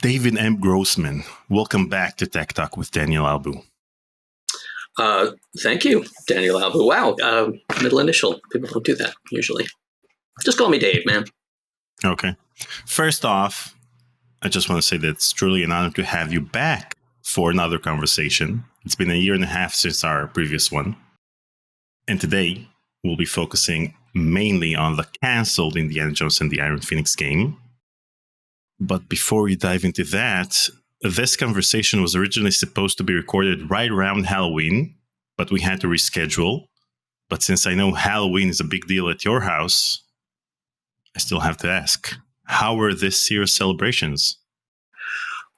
David M. Grossman. Welcome back to Tech Talk with Daniel Albu. Thank you, Daniel Albu. Wow, middle initial. People don't do that usually. Just call me Dave, man. Okay. First off, I just want to say that it's truly an honor to have you back for another conversation. It's been a year and a half since our previous one. And today, we'll be focusing mainly on the canceled Indiana Jones and the Iron Phoenix game. But before we dive into that, this conversation was originally supposed to be recorded right around Halloween, but we had to reschedule. But since I know Halloween is a big deal at your house, I still have to ask, how were this year's celebrations?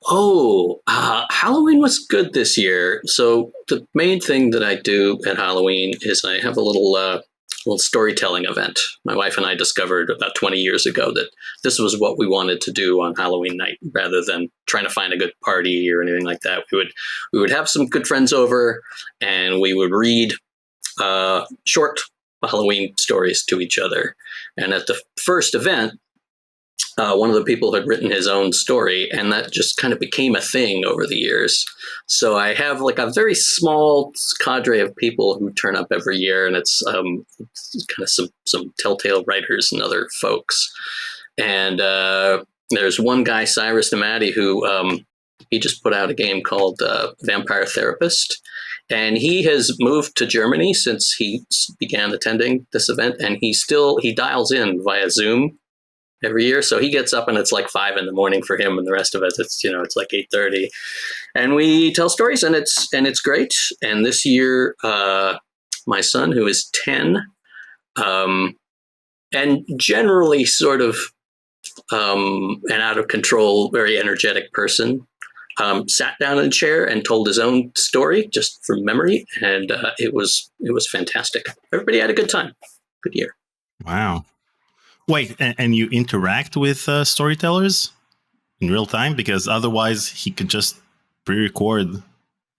Halloween was good this year. So the main thing that I do at Halloween is I have a little storytelling event. My wife and I discovered about 20 years ago that this was what we wanted to do on Halloween night, rather than trying to find a good party or anything like that. We would have some good friends over, and we would read short Halloween stories to each other. And at the first event, one of the people had written his own story, and that just kind of became a thing over the years. So I have like a very small cadre of people who turn up every year, and it's kind of some telltale writers and other folks. And there's one guy, Cyrus Namadi, who he just put out a game called Vampire Therapist. And he has moved to Germany since he began attending this event, and he dials in via Zoom every year. So he gets up and it's like 5 a.m. for him, and the rest of it, it's like 8:30, and we tell stories, and it's great. And this year, my son, who is 10, and generally sort of an out of control, very energetic person, sat down in a chair and told his own story just from memory, and it was fantastic. Everybody had a good time. Good year. Wow. Wait, and you interact with storytellers in real time? Because otherwise he could just pre-record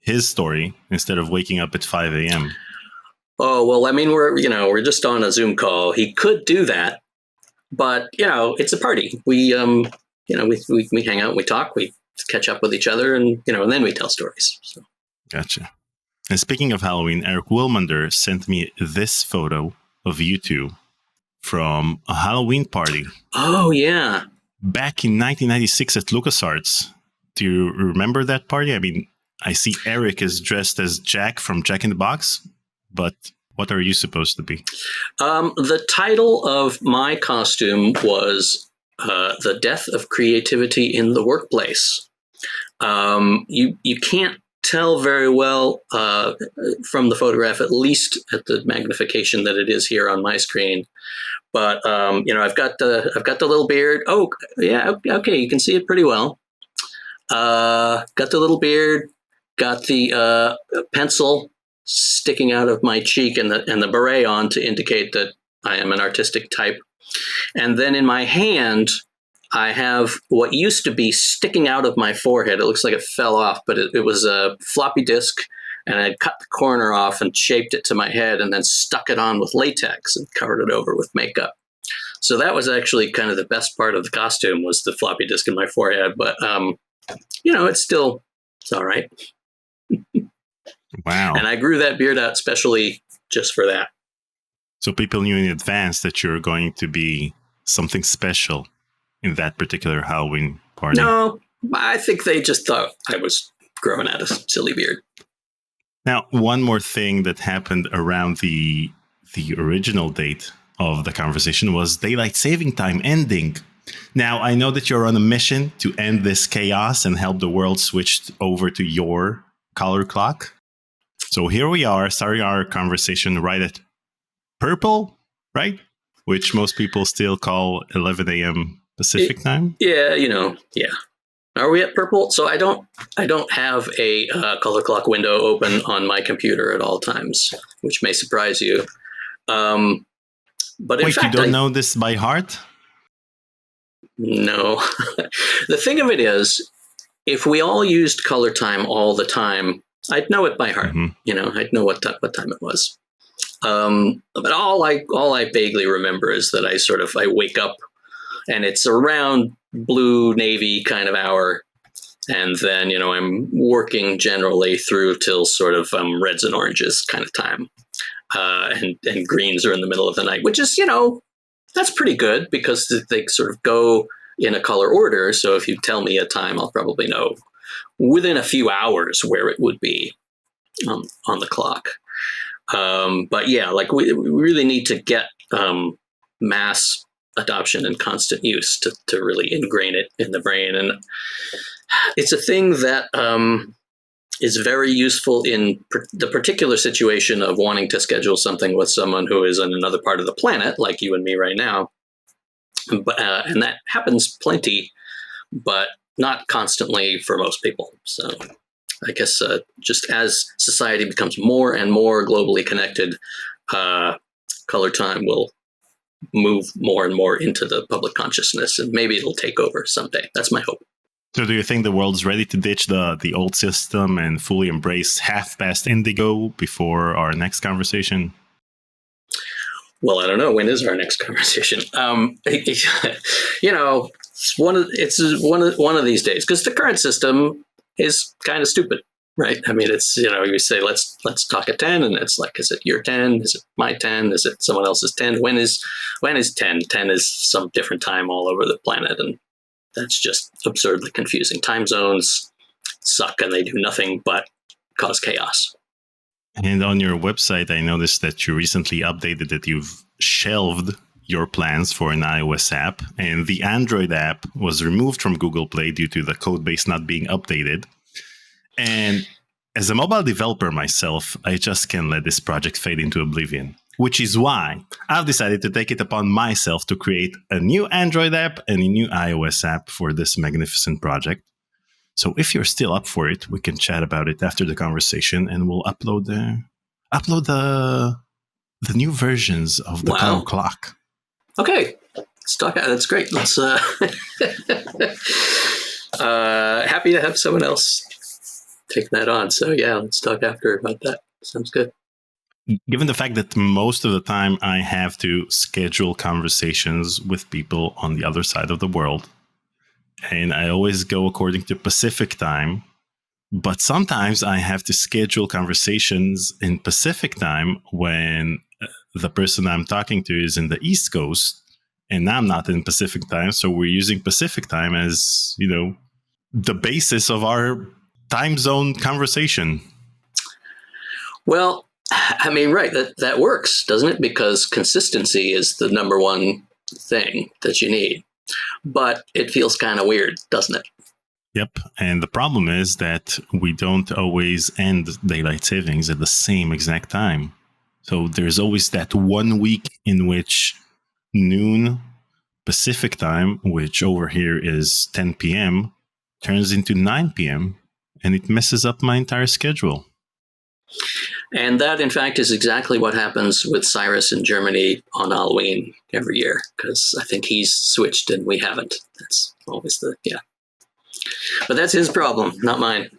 his story instead of waking up at 5 a.m. Oh, well, I mean, we're just on a Zoom call. He could do that, but it's a party. We hang out, we talk, we catch up with each other, and and then we tell stories. So. Gotcha. And speaking of Halloween, Eric Wilmander sent me this photo of you two from a Halloween party. Oh, yeah. Back in 1996 at LucasArts. Do you remember that party? I mean, I see Eric is dressed as Jack from Jack in the Box, but what are you supposed to be? The title of my costume was The Death of Creativity in the Workplace. You can't tell very well from the photograph, at least at the magnification that it is here on my screen. But I've got the little beard. Oh, yeah, okay, you can see it pretty well. Got the little beard, got the pencil sticking out of my cheek, and the beret on to indicate that I am an artistic type. And then in my hand, I have what used to be sticking out of my forehead. It looks like it fell off, but it was a floppy disk, and I'd cut the corner off and shaped it to my head and then stuck it on with latex and covered it over with makeup. So that was actually kind of the best part of the costume, was the floppy disk in my forehead. But, it's all right. Wow. And I grew that beard out specially just for that. So people knew in advance that you're going to be something special in that particular Halloween party? No, I think they just thought I was growing out a silly beard. Now, one more thing that happened around the original date of the conversation was daylight saving time ending. Now, I know that you're on a mission to end this chaos and help the world switch over to your color clock. So here we are, starting our conversation right at purple, right? Which most people still call 11 a.m. Pacific time. Yeah, yeah. Are we at purple? So I don't have a color clock window open on my computer at all times, which may surprise you. But in fact, you don't know this by heart? No. The thing of it is, if we all used color time all the time, I'd know it by heart. Mm-hmm. I'd know what time it was. But all I vaguely remember is that I wake up and it's around blue navy kind of hour, And then, I'm working generally through till sort of reds and oranges kind of time. And greens are in the middle of the night, which is, that's pretty good because they sort of go in a color order. So if you tell me a time, I'll probably know within a few hours where it would be on the clock. But yeah, like we really need to get mass adoption and constant use to really ingrain it in the brain. And it's a thing that is very useful in the particular situation of wanting to schedule something with someone who is in another part of the planet, like you and me right now. But, and that happens plenty, but not constantly for most people. So I guess just as society becomes more and more globally connected, color time will move more and more into the public consciousness, and maybe it'll take over someday. That's my hope. So do you think the world's ready to ditch the old system and fully embrace half-past indigo before our next conversation? Well, I don't know. When is our next conversation? It's one of these days, because the current system is kind of stupid, right? I mean, it's, you say, let's talk at 10, and it's like, is it your 10? Is it my 10? Is it someone else's 10? When is 10? 10 is some different time all over the planet, and that's just absurdly confusing. Time zones suck, and they do nothing but cause chaos. And on your website, I noticed that you recently updated that you've shelved your plans for an iOS app, and the Android app was removed from Google Play due to the code base not being updated. And as a mobile developer myself, I just can't let this project fade into oblivion, which is why I've decided to take it upon myself to create a new Android app and a new iOS app for this magnificent project. So if you're still up for it, we can chat about it after the conversation, and we'll upload the new versions of the color clock. Okay, let's talk. That's great. Let's. Happy to have someone else take that on. So yeah, let's talk after about that. Sounds good. Given the fact that most of the time I have to schedule conversations with people on the other side of the world, and I always go according to Pacific time, but sometimes I have to schedule conversations in Pacific time when the person I'm talking to is in the East Coast and I'm not in Pacific time. So we're using Pacific time as, the basis of our time zone conversation. Well, I mean, right, that works, doesn't it? Because consistency is the number one thing that you need. But it feels kind of weird, doesn't it? Yep. And the problem is that we don't always end daylight savings at the same exact time. So there's always that 1 week in which noon Pacific time, which over here is 10 p.m., turns into 9 p.m., and it messes up my entire schedule. And that, in fact, is exactly what happens with Cyrus in Germany on Halloween every year, because I think he's switched and we haven't. That's always But that's his problem, not mine.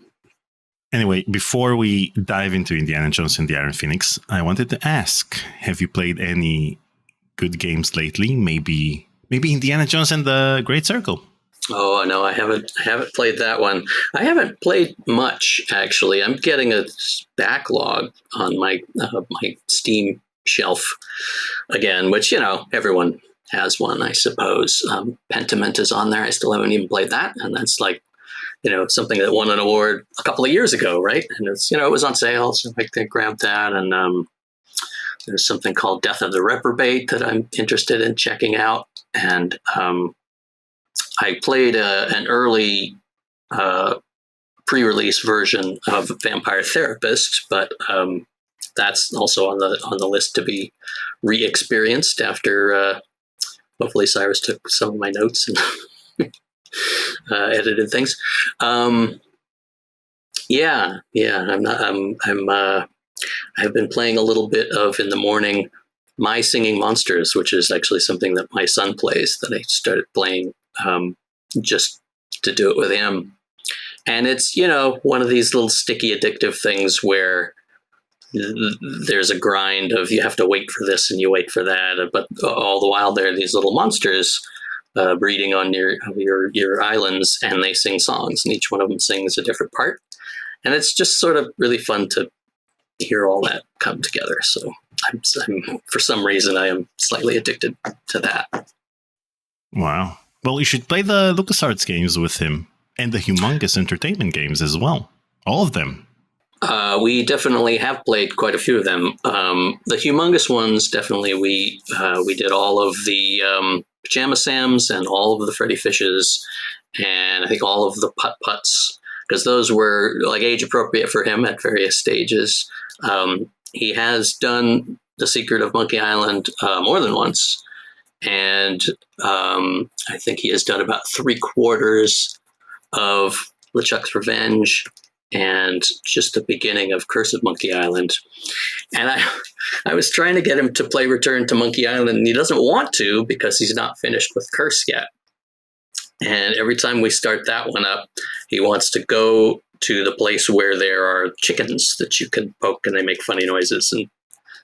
Anyway, before we dive into Indiana Jones and the Iron Phoenix, I wanted to ask, have you played any good games lately? Maybe Indiana Jones and the Great Circle? Oh, no, I haven't played that one. I haven't played much, actually. I'm getting a backlog on my Steam shelf again, which, everyone has one, I suppose. Pentiment is on there. I still haven't even played that. And that's like, something that won an award a couple of years ago, right? And it's, it was on sale, so I grabbed that. And there's something called Death of the Reprobate that I'm interested in checking out. And I played an early pre-release version of Vampire Therapist, but that's also on the list to be re-experienced after hopefully Cyrus took some of my notes and edited things. I've been playing a little bit of in the morning My Singing Monsters, which is actually something that my son plays that I started playing just to do it with him. And it's, one of these little sticky addictive things where there's a grind of you have to wait for this and you wait for that. But all the while there are these little monsters breeding on your islands, and they sing songs, and each one of them sings a different part, and it's just sort of really fun to hear all that come together. So I'm for some reason I am slightly addicted to that. Wow. Well, you should play the LucasArts games with him and the Humongous Entertainment games as well. All of them. We definitely have played quite a few of them. The Humongous ones, definitely, we did all of the Pajama Sams and all of the Freddy Fishes, and I think all of the Putt Putts, because those were like age appropriate for him at various stages. He has done The Secret of Monkey Island more than once, and I think he has done about 3/4 of LeChuck's Revenge and just the beginning of Curse of Monkey Island. And I was trying to get him to play Return to Monkey Island, and he doesn't want to because he's not finished with Curse yet. And every time we start that one up, he wants to go to the place where there are chickens that you can poke and they make funny noises and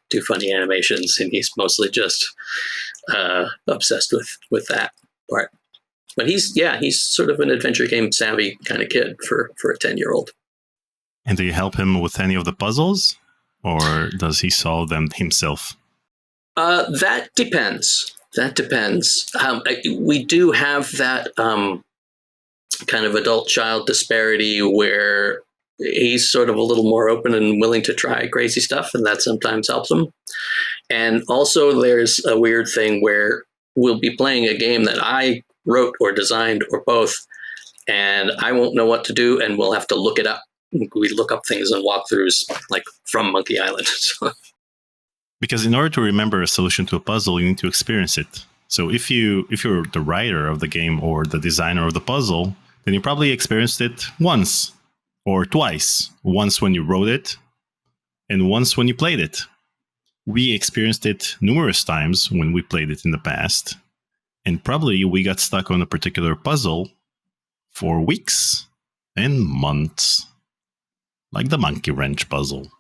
do funny animations. And he's mostly just obsessed with that part. But he's sort of an adventure game savvy kind of kid for a 10-year-old. And do you help him with any of the puzzles, or does he solve them himself? That depends. We do have that kind of adult-child disparity where he's sort of a little more open and willing to try crazy stuff, and that sometimes helps him. And also there's a weird thing where we'll be playing a game that I wrote or designed or both, and I won't know what to do, and we'll have to look it up. We look up things and walkthroughs like from Monkey Island. Because in order to remember a solution to a puzzle, you need to experience it. So if you're the writer of the game or the designer of the puzzle, then you probably experienced it once or twice. Once when you wrote it, and once when you played it. We experienced it numerous times when we played it in the past. And probably we got stuck on a particular puzzle for weeks and months. Like the monkey wrench puzzle.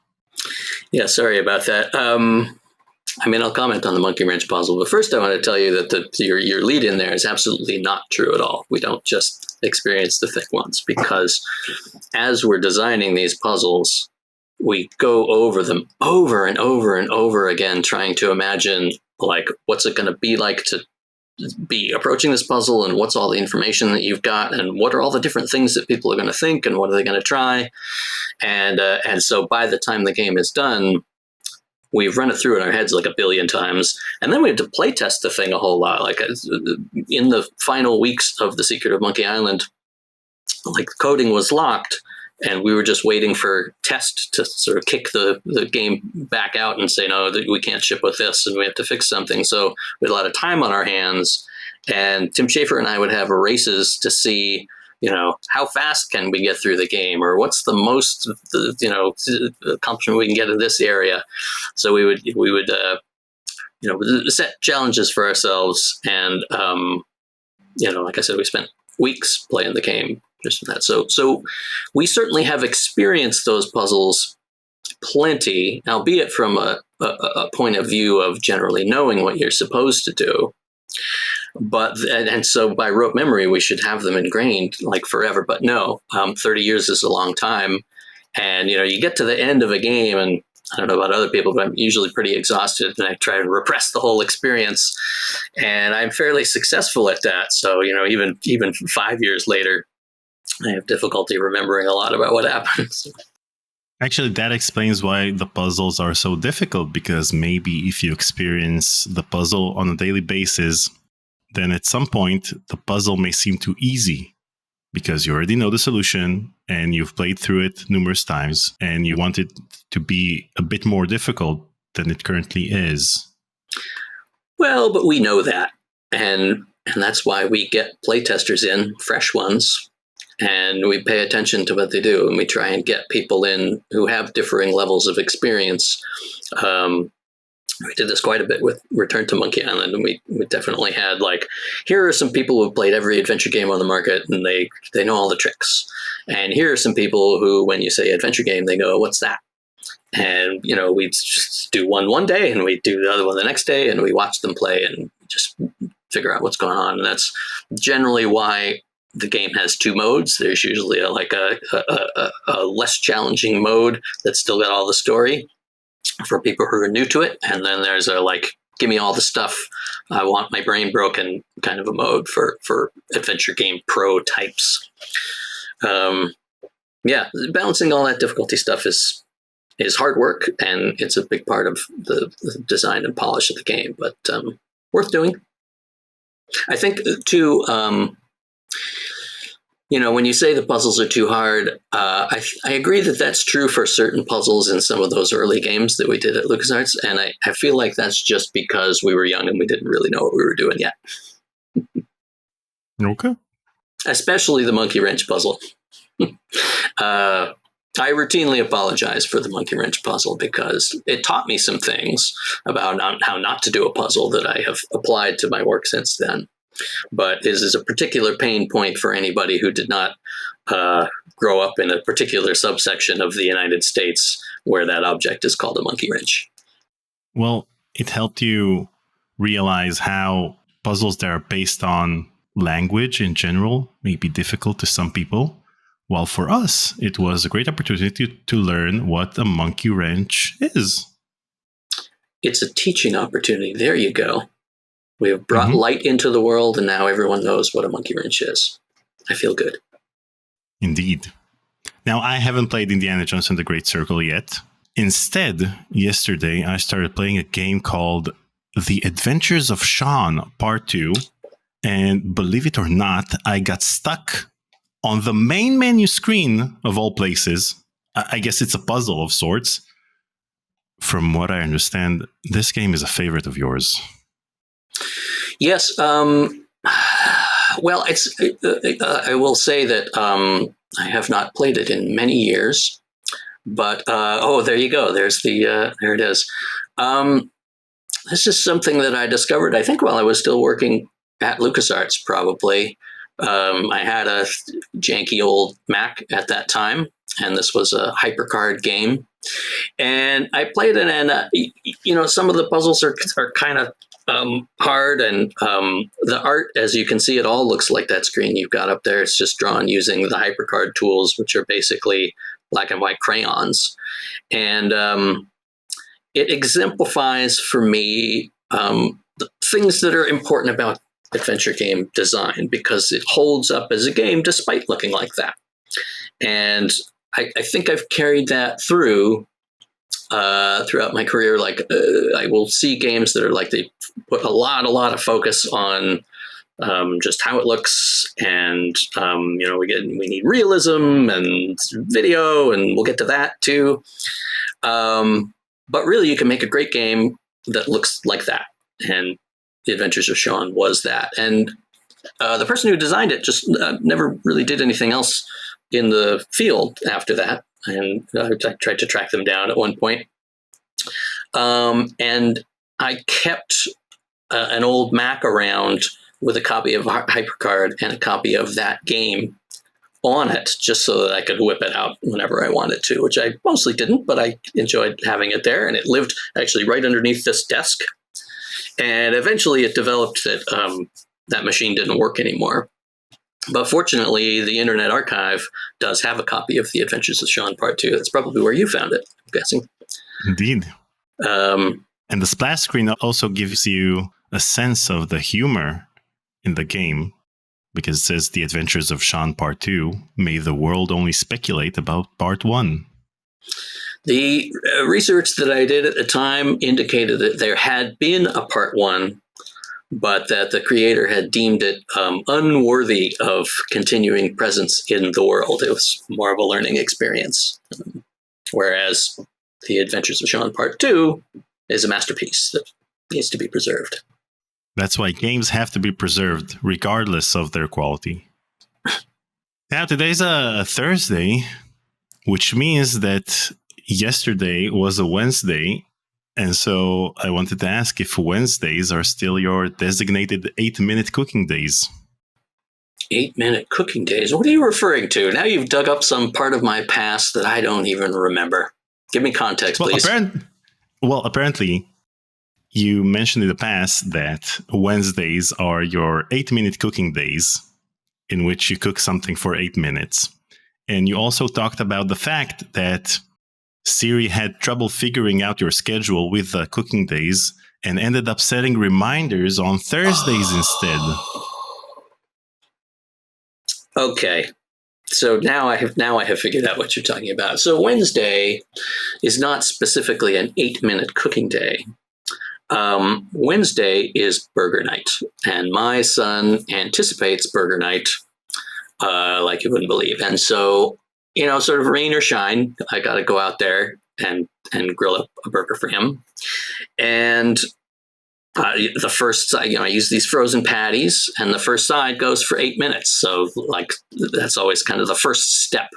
Yeah, sorry about that. I'll comment on the monkey wrench puzzle, but first I want to tell you that your lead in there is absolutely not true at all. We don't just experience the thick ones, because as we're designing these puzzles, we go over them over and over and over again, trying to imagine, like, what's it going to be like to be approaching this puzzle, and what's all the information that you've got, and what are all the different things that people are going to think, and what are they going to try. And so by the time the game is done, we've run it through in our heads like a billion times, and then we have to play test the thing a whole lot. Like in the final weeks of The Secret of Monkey Island, like coding was locked, and we were just waiting for test to sort of kick the game back out and say, no, we can't ship with this, and we have to fix something. So we had a lot of time on our hands, and Tim Schafer and I would have races to see, how fast can we get through the game, or what's the most, accomplishment we can get in this area. So we would set challenges for ourselves, and like I said, we spent weeks playing the game just for that. So we certainly have experienced those puzzles plenty, albeit from a point of view of generally knowing what you're supposed to do. But and so by rote memory, we should have them ingrained like forever. But no, 30 years is a long time. And, you get to the end of a game, and I don't know about other people, but I'm usually pretty exhausted, and I try to repress the whole experience. And I'm fairly successful at that. So, even 5 years later, I have difficulty remembering a lot about what happens. Actually, that explains why the puzzles are so difficult, because maybe if you experience the puzzle on a daily basis, then at some point the puzzle may seem too easy because you already know the solution and you've played through it numerous times, and you want it to be a bit more difficult than it currently is. Well, but we know that. And that's why we get playtesters in, fresh ones, and we pay attention to what they do, and we try and get people in who have differing levels of experience. We did this quite a bit with Return to Monkey Island, and we definitely had, like, here are some people who played every adventure game on the market, and they know all the tricks. And here are some people who, when you say adventure game, they go, what's that? And, we'd just do one day, and we'd do the other one the next day, and we watch them play and just figure out what's going on. And that's generally why the game has two modes. There's usually a less challenging mode that's still got all the story for people who are new to it. And then there's a give me all the stuff, I want my brain broken kind of a mode for adventure game pro types. Balancing all that difficulty stuff is hard work, and it's a big part of the design and polish of the game, but worth doing. I think too, when you say the puzzles are too hard, I agree that that's true for certain puzzles in some of those early games that we did at LucasArts, and I feel like that's just because we were young and we didn't really know what we were doing yet. Okay. Especially the monkey wrench puzzle. I routinely apologize for the monkey wrench puzzle because it taught me some things about how not to do a puzzle that I have applied to my work since then. But is a particular pain point for anybody who did not grow up in a particular subsection of the United States where that object is called a monkey wrench. Well, it helped you realize how puzzles that are based on language in general may be difficult to some people. While for us, it was a great opportunity to learn what a monkey wrench is. It's a teaching opportunity. There you go. We have brought light into the world, and now everyone knows what a monkey wrench is. I feel good. Indeed. Now, I haven't played Indiana Jones and the Great Circle yet. Instead, yesterday, I started playing a game called The Adventures of Sean, Part 2. And believe it or not, I got stuck on the main menu screen of all places. I guess it's a puzzle of sorts. From what I understand, this game is a favorite of yours. Yes. Well, I will say that I have not played it in many years. But, there you go. There it is. This is something that I discovered, I think, while I was still working at LucasArts, probably. I had a janky old Mac at that time, and this was a HyperCard game. And I played it, and, some of the puzzles are kind of hard, and the art, as you can see, it all looks like that screen you've got up there. It's just drawn using the HyperCard tools, which are basically black and white crayons. And it exemplifies for me the things that are important about adventure game design, because it holds up as a game despite looking like that. And I think I've carried that throughout my career. I will see games that are they put a lot of focus on just how it looks, and we need realism and video, and we'll get to that too. But really, you can make a great game that looks like that, and The Adventures of Sean was that. And the person who designed it just never really did anything else in the field after that. And I tried to track them down at one point. And I kept an old Mac around with a copy of HyperCard and a copy of that game on it, just so that I could whip it out whenever I wanted to, which I mostly didn't, but I enjoyed having it there. And it lived actually right underneath this desk. And eventually it developed that that machine didn't work anymore. But fortunately, the Internet Archive does have a copy of The Adventures of Sean Part 2. That's probably where you found it, I'm guessing. Indeed. And the splash screen also gives you a sense of the humor in the game, because it says The Adventures of Sean Part 2. May the world only speculate about Part 1. The research that I did at the time indicated that there had been a Part 1, but that the creator had deemed it unworthy of continuing presence in the world. It was more of a learning experience. Whereas The Adventures of Sean Part 2 is a masterpiece that needs to be preserved. That's why games have to be preserved, regardless of their quality. Now, today's a Thursday, which means that yesterday was a Wednesday. And so I wanted to ask if Wednesdays are still your designated 8-minute cooking days. 8-minute cooking days? What are you referring to? Now you've dug up some part of my past that I don't even remember. Give me context, please. Apparently, you mentioned in the past that Wednesdays are your 8-minute cooking days in which you cook something for 8 minutes. And you also talked about the fact that Siri had trouble figuring out your schedule with the cooking days and ended up setting reminders on Thursdays instead. Okay. So now I have figured out what you're talking about. So Wednesday is not specifically an 8-minute cooking day. Wednesday is burger night, and my son anticipates burger night like you wouldn't believe. And so, sort of rain or shine, I got to go out there and grill up a burger for him. And the first side, I use these frozen patties, and the first side goes for 8 minutes. So, that's always kind of the first step.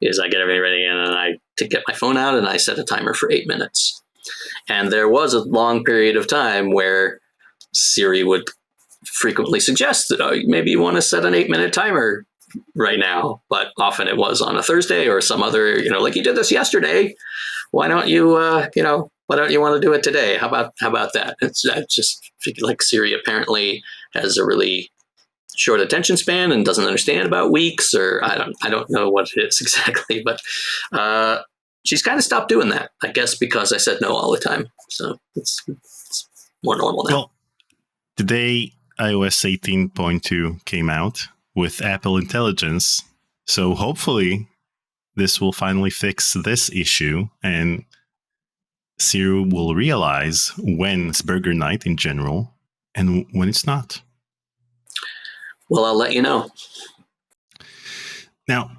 Is I get everything ready, and then I get my phone out and I set a timer for 8 minutes. And there was a long period of time where Siri would frequently suggest that maybe you want to set an 8-minute timer right now. But often it was on a Thursday or some other, like you did this yesterday. Why don't you, why don't you want to do it today? How about that? I just like Siri apparently has a really short attention span and doesn't understand about weeks, or I don't know what it is exactly, but she's kind of stopped doing that, I guess, because I said no all the time. So it's more normal now. Well, today iOS 18.2 came out with Apple Intelligence. So hopefully this will finally fix this issue and Siri will realize when it's burger night in general and when it's not. Well, I'll let you know. Now,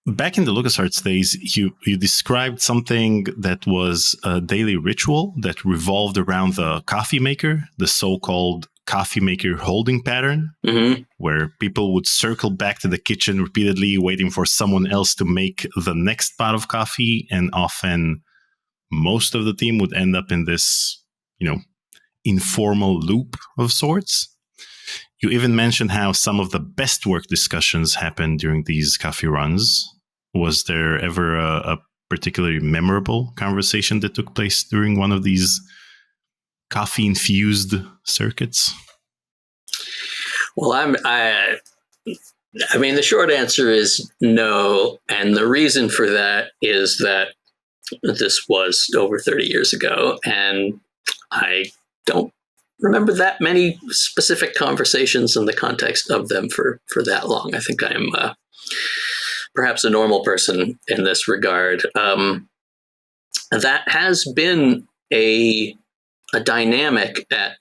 back in the LucasArts days, you described something that was a daily ritual that revolved around the coffee maker, the so-called coffee maker holding pattern, where people would circle back to the kitchen repeatedly, waiting for someone else to make the next pot of coffee. And often most of the team would end up in this, informal loop of sorts. You even mentioned how some of the best work discussions happened during these coffee runs. Was there ever a particularly memorable conversation that took place during one of these coffee-infused circuits? Well, I mean, the short answer is no. And the reason for that is that this was over 30 years ago, and I don't remember that many specific conversations in the context of them for that long. I think I am perhaps a normal person in this regard. That has been a dynamic at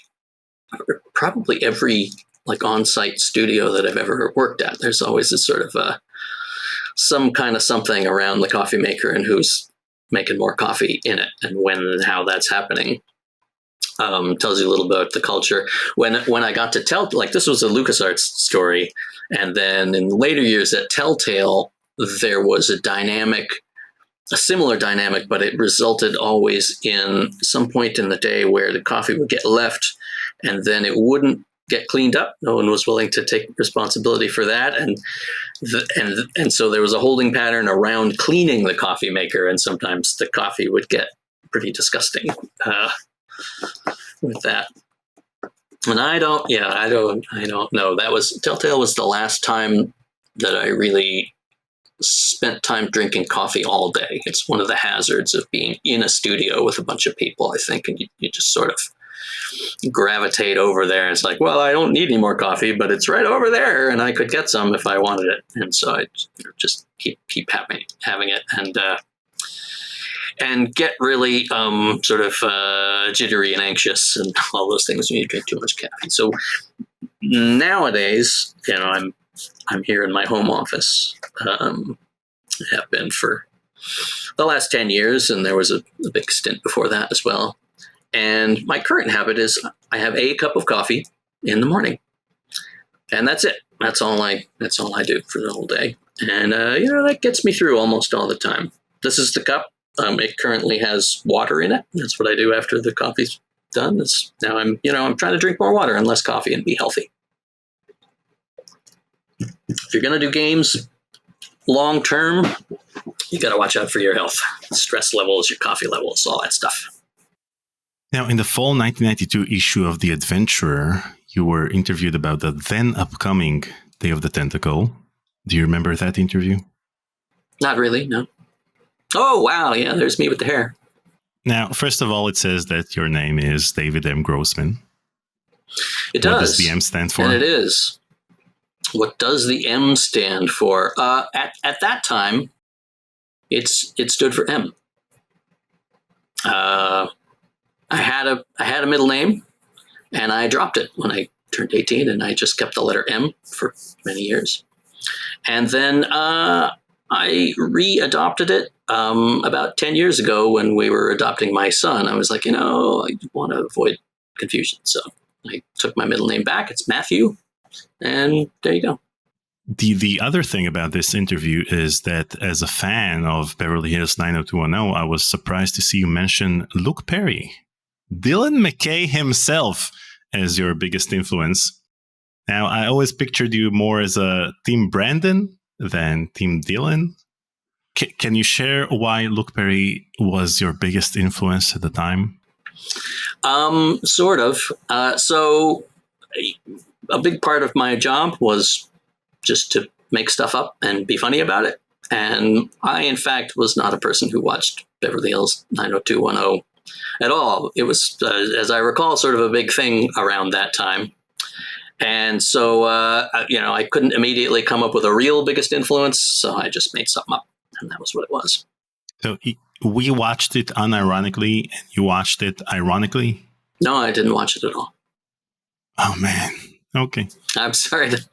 probably every on-site studio that I've ever worked at. There's always this sort of some kind of something around the coffee maker and who's making more coffee in it and when and how that's happening. Tells you a little bit about the culture. When I got to this was a LucasArts story, and then in later years at Telltale, there was a similar dynamic, but it resulted always in some point in the day where the coffee would get left, and then it wouldn't get cleaned up. No one was willing to take responsibility for that, and so there was a holding pattern around cleaning the coffee maker, and sometimes the coffee would get pretty disgusting with that. And I don't know. Telltale was the last time that I really spent time drinking coffee all day. It's one of the hazards of being in a studio with a bunch of people, I think, and you just sort of gravitate over there. It's like, well, I don't need any more coffee, but it's right over there, and I could get some if I wanted it. And so I just keep having it, and get really sort of jittery and anxious and all those things when you drink too much caffeine. So nowadays, I'm here in my home office. I have been for the last 10 years, and there was a big stint before that as well. And my current habit is I have a cup of coffee in the morning, and that's it. That's all I do for the whole day. And that gets me through almost all the time. This is the cup. It currently has water in it. That's what I do after the coffee's done. Now I'm trying to drink more water and less coffee and be healthy. If you're going to do games long term, you got to watch out for your health, stress levels, your coffee levels, all that stuff. Now, in the fall 1992 issue of The Adventurer, you were interviewed about the then upcoming Day of the Tentacle. Do you remember that interview? Not really, no. Oh, wow. Yeah, there's me with the hair. Now, first of all, it says that your name is David M. Grossman. It does. What does the M stand for? And it is. What does the M stand for? At that time, it stood for M. I had a middle name, and I dropped it when I turned 18, and I just kept the letter M for many years. And then I readopted it about 10 years ago when we were adopting my son. I was like, I want to avoid confusion. So I took my middle name back. It's Matthew. And there you go. The other thing about this interview is that as a fan of Beverly Hills 90210, I was surprised to see you mention Luke Perry, Dylan McKay himself, as your biggest influence. Now, I always pictured you more as a Team Brandon than Team Dylan. Can you share why Luke Perry was your biggest influence at the time? Sort of. So a big part of my job was just to make stuff up and be funny about it. And I, in fact, was not a person who watched Beverly Hills 90210 at all. It was, as I recall, sort of a big thing around that time. And so, I couldn't immediately come up with a real biggest influence, so I just made something up, and that was what it was. So we watched it unironically, and you watched it ironically? No, I didn't watch it at all. Oh, man. Okay. I'm sorry to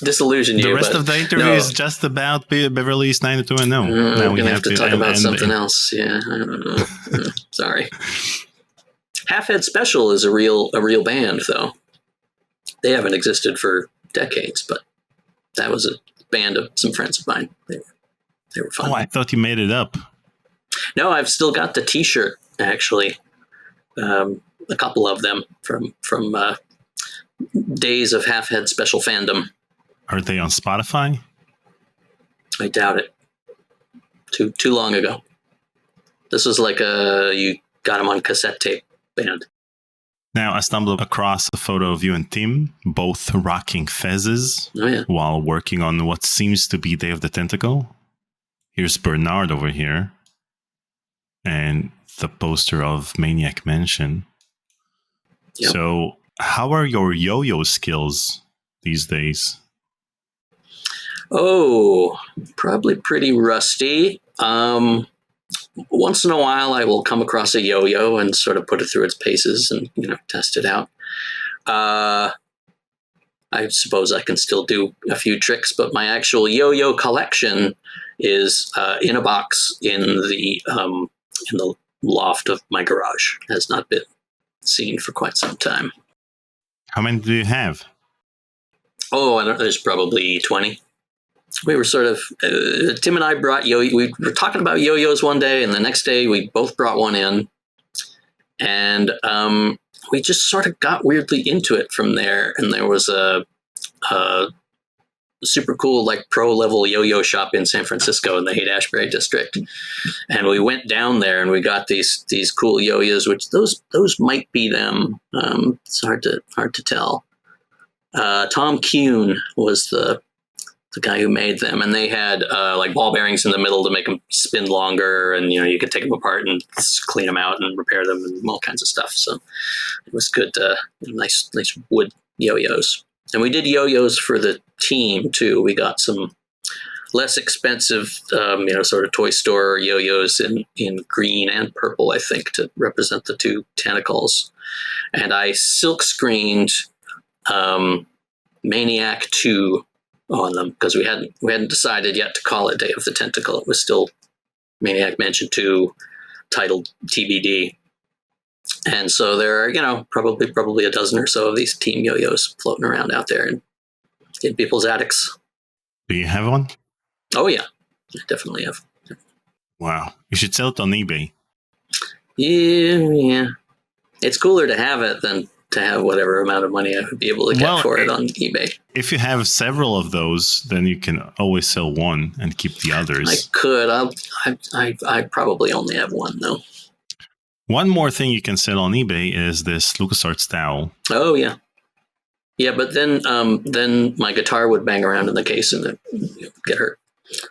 disillusion you. The rest of the interview is just about Beverly Hills 90210. Now we're going to have to talk about something else. Yeah, I don't know. Sorry. Half Head Special is a real band, though. They haven't existed for decades, but that was a band of some friends of mine. They were fun. Oh, I thought you made it up. No, I've still got the T-shirt, actually. A couple of them from days of Half Head Special fandom. Are they on Spotify? I doubt it. Too long ago. This was like you got them on cassette tape band. Now, I stumbled across a photo of you and Tim, both rocking fezzes while working on what seems to be Day of the Tentacle. Here's Bernard over here. And the poster of Maniac Mansion. Yep. So, how are your yo-yo skills these days? Oh, probably pretty rusty. Once in a while, I will come across a yo-yo and sort of put it through its paces and, test it out. I suppose I can still do a few tricks, but my actual yo-yo collection is in a box in the loft of my garage. It has not been seen for quite some time. How many do you have? Oh, I don't know. There's probably 20. We were sort of, Tim and I brought we were talking about yo-yos one day, and the next day we both brought one in. And we just sort of got weirdly into it from there. And there was a super cool, like pro-level yo-yo shop in San Francisco in the Haight-Ashbury district. And we went down there and we got these cool yo-yos, which those might be them. It's hard to tell. Tom Kuhn was the guy who made them, and they had like ball bearings in the middle to make them spin longer, and you could take them apart and clean them out and repair them and all kinds of stuff. So it was good, nice wood yo-yos. And we did yo-yos for the team too. We got some less expensive, sort of toy store yo-yos in green and purple, I think, to represent the two tentacles. And I silk screened Maniac 2 on them because we hadn't decided yet to call it Day of the Tentacle. It was still Maniac Mansion 2, titled TBD. And so there are, probably a dozen or so of these team yo-yos floating around out there in people's attics. Do you have one? Oh yeah, I definitely have. Wow, you should sell it on eBay. Yeah. It's cooler to have it than to have whatever amount of money I would be able to get for it on eBay. If you have several of those, then you can always sell one and keep the others. I could. I probably only have one though. One more thing you can sell on eBay is this LucasArts towel. Oh yeah, yeah. But then my guitar would bang around in the case and it get hurt.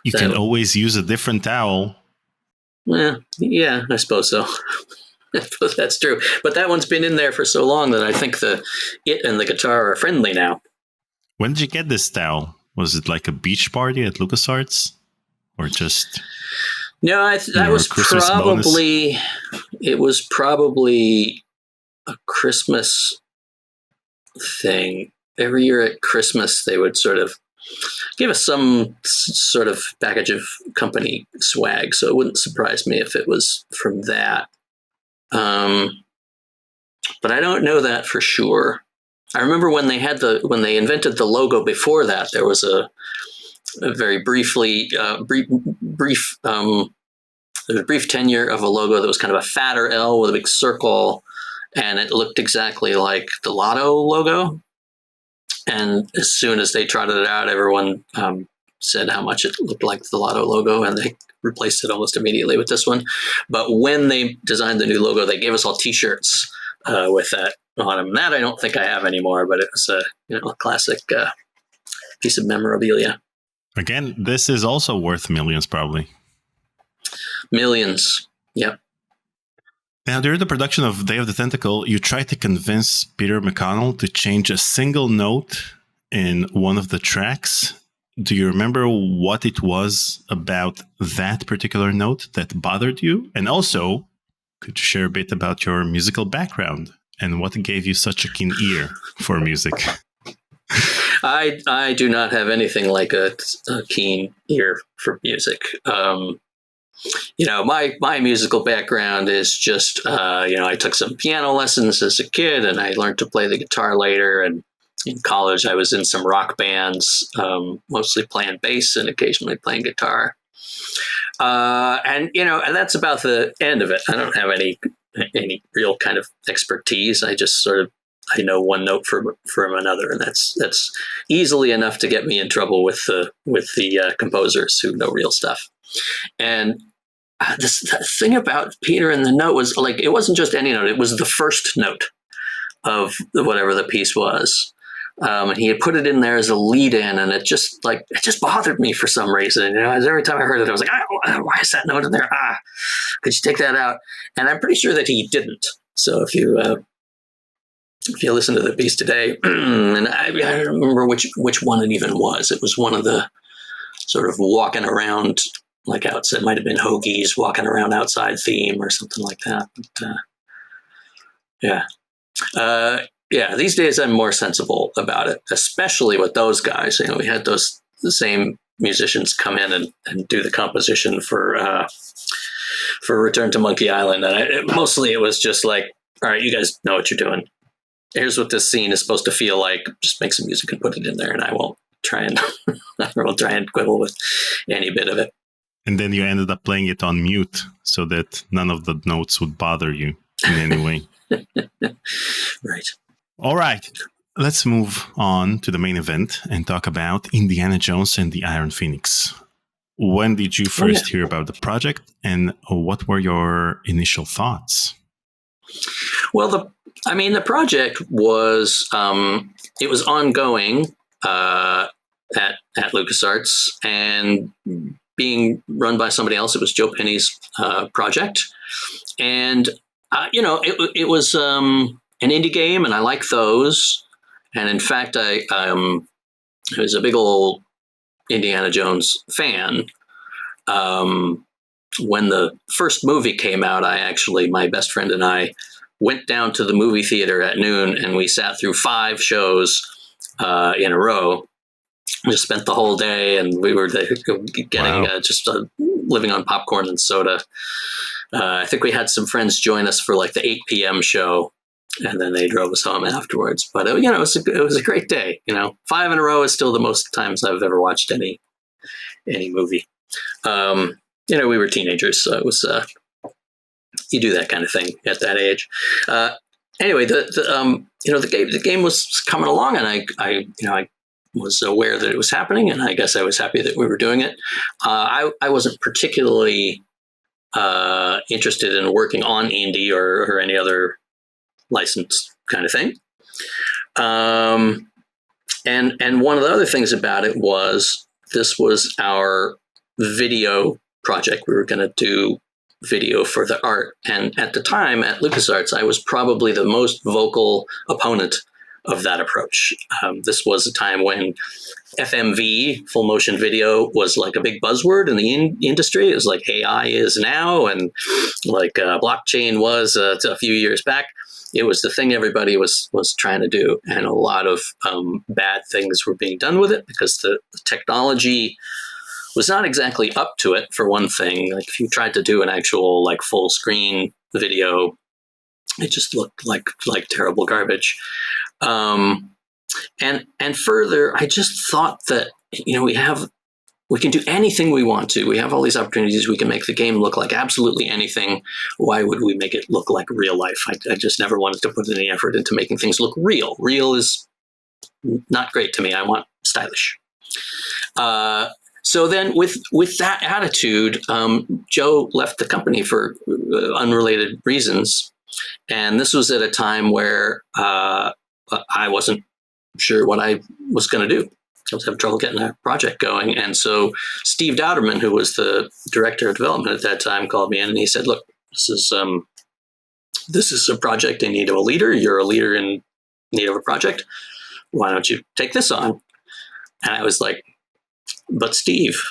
You can always use a different towel. Yeah, I suppose so. I suppose that's true. But that one's been in there for so long that I think it and the guitar are friendly now. When did you get this towel? Was it like a beach party at LucasArts, or just? No, that was probably bonus? It was probably a Christmas thing. Every year at Christmas, they would sort of give us some sort of package of company swag. So it wouldn't surprise me if it was from that. But I don't know that for sure. I remember when they invented the logo before that, there was a very brief tenure of a logo that was kind of a fatter L with a big circle, and it looked exactly like the Lotto logo. And as soon as they trotted it out, everyone said how much it looked like the Lotto logo, and they replaced it almost immediately with this one. But when they designed the new logo, they gave us all T-shirts with that on them. That I don't think I have anymore, but it was a classic piece of memorabilia. Again, this is also worth millions, probably. Millions, yep. Now, during the production of Day of the Tentacle, you tried to convince Peter McConnell to change a single note in one of the tracks. Do you remember what it was about that particular note that bothered you? And also, could you share a bit about your musical background and what gave you such a keen ear for music? I do not have anything like a keen ear for music. My musical background is just, I took some piano lessons as a kid and I learned to play the guitar later. And in college, I was in some rock bands, mostly playing bass and occasionally playing guitar. And that's about the end of it. I don't have any real kind of expertise. I just I know one note from another, and that's easily enough to get me in trouble with the composers who know real stuff. And the thing about Peter and the note was like, it wasn't just any note; it was the first note of whatever the piece was. And he had put it in there as a lead-in, and it just bothered me for some reason. Every time I heard it, I was like, why is that note in there? Could you take that out? And I'm pretty sure that he didn't. So if you listen to the piece today, and I don't remember which one it even was. It was one of the sort of walking around like outside, might have been Hoagie's walking around outside theme or something like that. But, yeah, these days I'm more sensible about it, especially with those guys. We had the same musicians come in and do the composition for Return to Monkey Island. And mostly it was just like, all right, you guys know what you're doing. Here's what this scene is supposed to feel like. Just make some music and put it in there, and I won't try and quibble with any bit of it. And then you ended up playing it on mute so that none of the notes would bother you in any way. Right. All right. Let's move on to the main event and talk about Indiana Jones and the Iron Phoenix. When did you first hear about the project, and what were your initial thoughts? Well, the project was it was ongoing at LucasArts and being run by somebody else. It was Joe Penny's project, and it was an indie game, and I like those. And in fact, I was a big old Indiana Jones fan. When the first movie came out, my best friend and I went down to the movie theater at noon, and we sat through 5 shows in a row. We just spent the whole day, and we were getting living on popcorn and soda. I think we had some friends join us for like the 8 p.m. show, and then they drove us home afterwards. But it was a great day. 5 in a row is still the most times I've ever watched any movie. We were teenagers, so it was you do that kind of thing at that age. Anyway, the game was coming along, and I was aware that it was happening, and I guess I was happy that we were doing it. I wasn't particularly interested in working on indie or any other licensed kind of thing. And one of the other things about it was this was our video project. We were going to do video for the art. And at the time at LucasArts, I was probably the most vocal opponent of that approach. This was a time when FMV, full motion video, was like a big buzzword in the industry. It was like AI is now, and like blockchain was a few years back. It was the thing everybody was trying to do, and a lot of bad things were being done with it because the technology was not exactly up to it. For one thing, like if you tried to do an actual like full screen video, it just looked like terrible garbage. And further, I just thought that we can do anything we want to. We have all these opportunities. We can make the game look like absolutely anything. Why would we make it look like real life? I just never wanted to put any effort into making things look real. Real is not great to me. I want stylish. So then with that attitude, Joe left the company for unrelated reasons. And this was at a time where I wasn't sure what I was going to do. I was having trouble getting a project going. And so Steve Dowderman, who was the director of development at that time, called me in and he said, look, this is a project in need of a leader. You're a leader in need of a project. Why don't you take this on? And I was like, but Steve,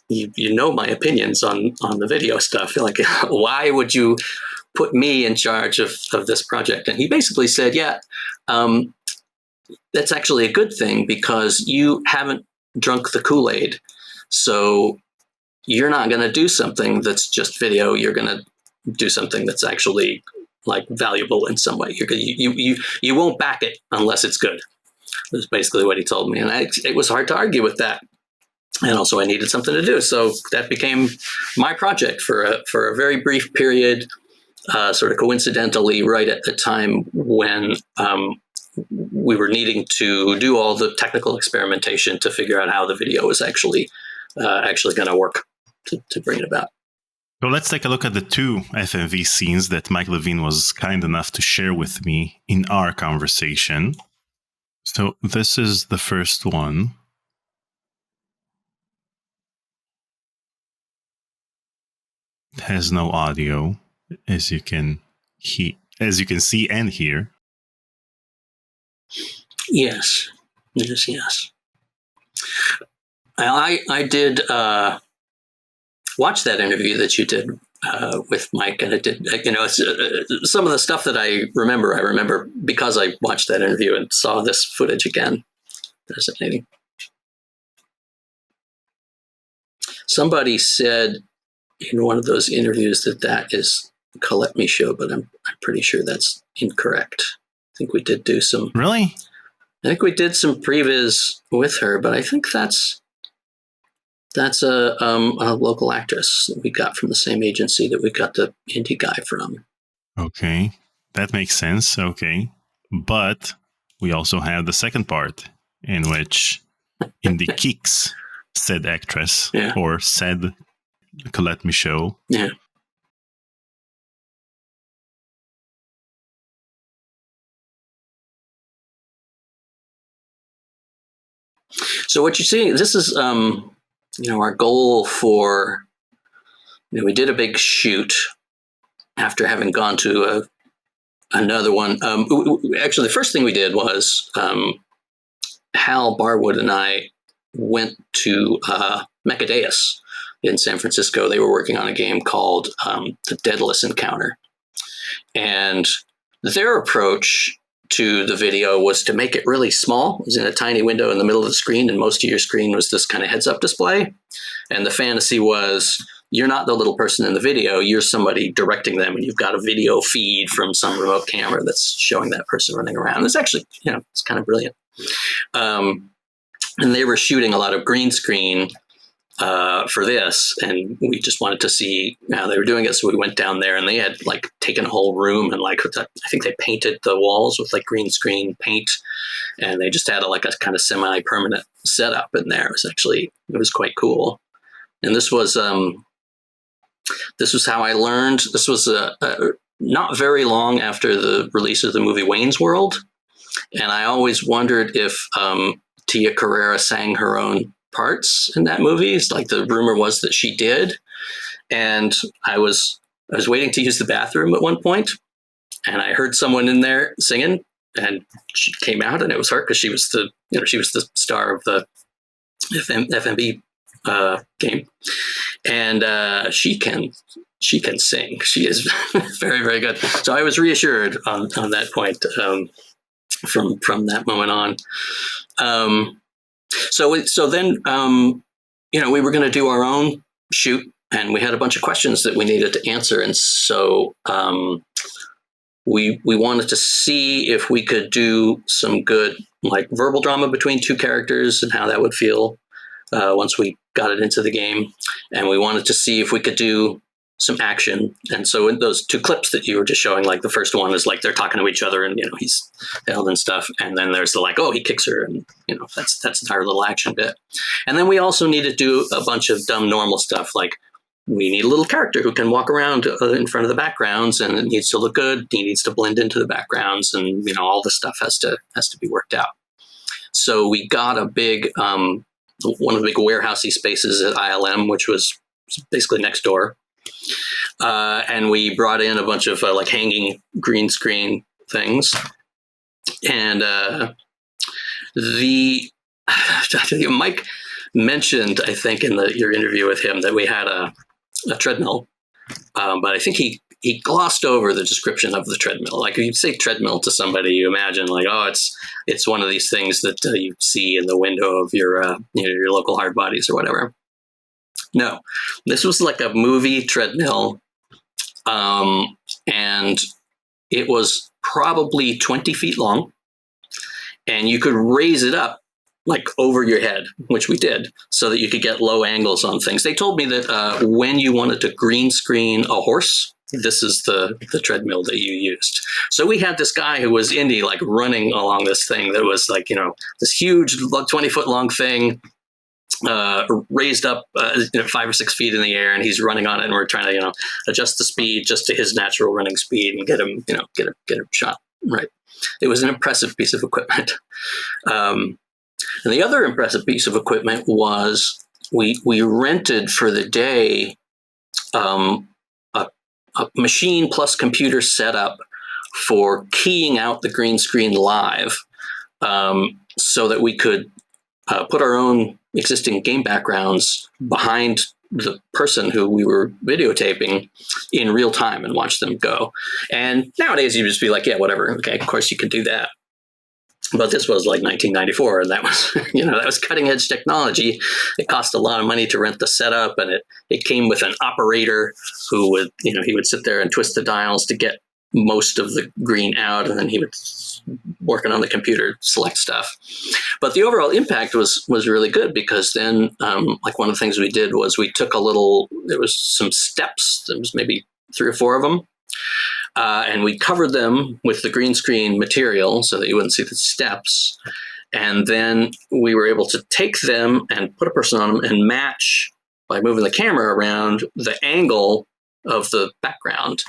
you know my opinions on the video stuff. Like, why would you put me in charge of this project? And he basically said, yeah, that's actually a good thing because you haven't drunk the Kool-Aid. So you're not going to do something that's just video. You're going to do something that's actually like valuable in some way. You won't back it unless it's good. That's basically what he told me. And it was hard to argue with that. And also I needed something to do. So that became my project for a very brief period, sort of coincidentally, right at the time when we were needing to do all the technical experimentation to figure out how the video was actually going to work to bring it about. So let's take a look at the two FMV scenes that Mike Levine was kind enough to share with me in our conversation. So this is the first one. It has no audio, as you can see and hear. Yes. I did watch that interview that you did with Mike, and it did. Some of the stuff that I remember because I watched that interview and saw this footage again. Fascinating. Somebody said in one of those interviews that is Colette Michaud, but I'm pretty sure that's incorrect. I think we did do some. Really? I think we did some previs with her, but I think that's a local actress that we got from the same agency that we got the indie guy from. Okay, that makes sense. Okay, but we also have the second part in which Indie kicks said actress, or said Colette Michaud. Yeah. So what you see, this is, our goal for, we did a big shoot after having gone to another one. Actually, the first thing we did was Hal Barwood and I went to Mechadeus in San Francisco. They were working on a game called The Daedalus Encounter. And their approach to the video was to make it really small. It was in a tiny window in the middle of the screen, and most of your screen was this kind of heads-up display. And the fantasy was, you're not the little person in the video, you're somebody directing them, and you've got a video feed from some remote camera that's showing that person running around. It's actually, it's kind of brilliant. And they were shooting a lot of green screen for this, and we just wanted to see how they were doing it. So we went down there, and they had taken a whole room, and I think they painted the walls with green screen paint, and they just had a kind of semi-permanent setup in there. It was quite cool. And this was This was how I learned. This was not very long after the release of the movie Wayne's World. And I always wondered if Tia Carrera sang her own parts in that movie. It's like the rumor was that she did. And I was waiting to use the bathroom at one point, and I heard someone in there singing, and she came out, and it was her, because she was the star of the FMB game, and she can sing. She is very, very good. So I was reassured on that point from that moment on. So then we were going to do our own shoot, and we had a bunch of questions that we needed to answer, and so we wanted to see if we could do some good like verbal drama between two characters and how that would feel once we got it into the game. And we wanted to see if we could do some action. And so in those two clips that you were just showing, like the first one is like they're talking to each other and he's held and stuff, and then there's the like, oh, he kicks her, and that's our little action bit. And then we also need to do a bunch of dumb normal stuff, like we need a little character who can walk around in front of the backgrounds, and it needs to look good. He needs to blend into the backgrounds, and all this stuff has to be worked out. So we got a big one of the big warehousey spaces at ILM, which was basically next door, and we brought in a bunch of like hanging green screen things, and Mike mentioned, I think, in your interview with him, that we had a treadmill, but I think he glossed over the description of the treadmill. Like if you say treadmill to somebody, you imagine like, oh, it's one of these things that you see in the window of your local hard bodies or whatever. No, this was like a movie treadmill, and it was probably 20 feet long, and you could raise it up like over your head, which we did, so that you could get low angles on things. They told me that when you wanted to green screen a horse, this is the treadmill that you used. So we had this guy who was indie, like running along this thing that was like, this huge 20-foot long thing, raised up 5 or 6 feet in the air, and he's running on it, and we're trying to adjust the speed just to his natural running speed and get him shot right. It was an impressive piece of equipment. And the other impressive piece of equipment was we rented for the day a machine plus computer setup for keying out the green screen live, so that we could put our own existing game backgrounds behind the person who we were videotaping in real time and watch them go. And nowadays you just be like, yeah, whatever. Okay, of course you can do that. But this was like 1994, and that was, that was cutting edge technology. It cost a lot of money to rent the setup, and it came with an operator who would, he would sit there and twist the dials to get most of the green out, and then he would working on the computer, select stuff. But the overall impact was really good, because then, like one of the things we did was we took there was some steps. There was maybe 3 or 4 of them. And we covered them with the green screen material so that you wouldn't see the steps. And then we were able to take them and put a person on them and match, by moving the camera around, the angle of the background.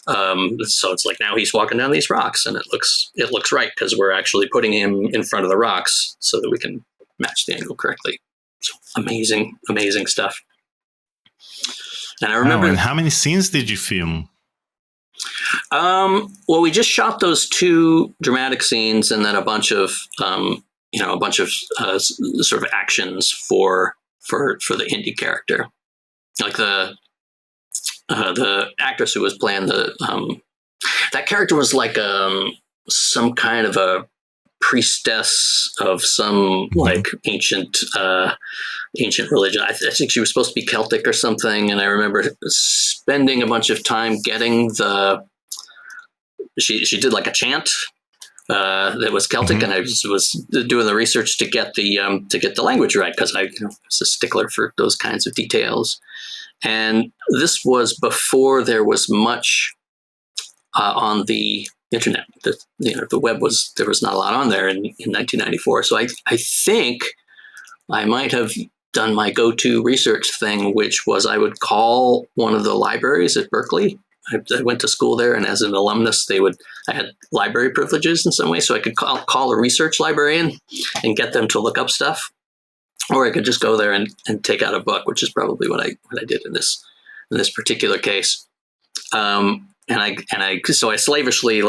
So it's like now he's walking down these rocks, and it looks right, because we're actually putting him in front of the rocks so that we can match the angle correctly. So amazing, amazing stuff. And I remember. And how many scenes did you film? Well, we just shot those 2 dramatic scenes, and then a bunch of sort of actions for the indie character. Like the actress who was playing that character was like some kind of a priestess of some like ancient religion. I think she was supposed to be Celtic or something. And I remember spending a bunch of time getting she did like a chant that was Celtic, and I was doing the research to get the language right, because I was a stickler for those kinds of details. And this was before there was much on the internet. The web there was not a lot on there in 1994. So I think I might have done my go-to research thing, which was I would call one of the libraries at Berkeley. I went to school there, and as an alumnus, I had library privileges in some way, so I could call a research librarian and get them to look up stuff, or I could just go there and take out a book, which is probably what I did in this particular case. So I slavishly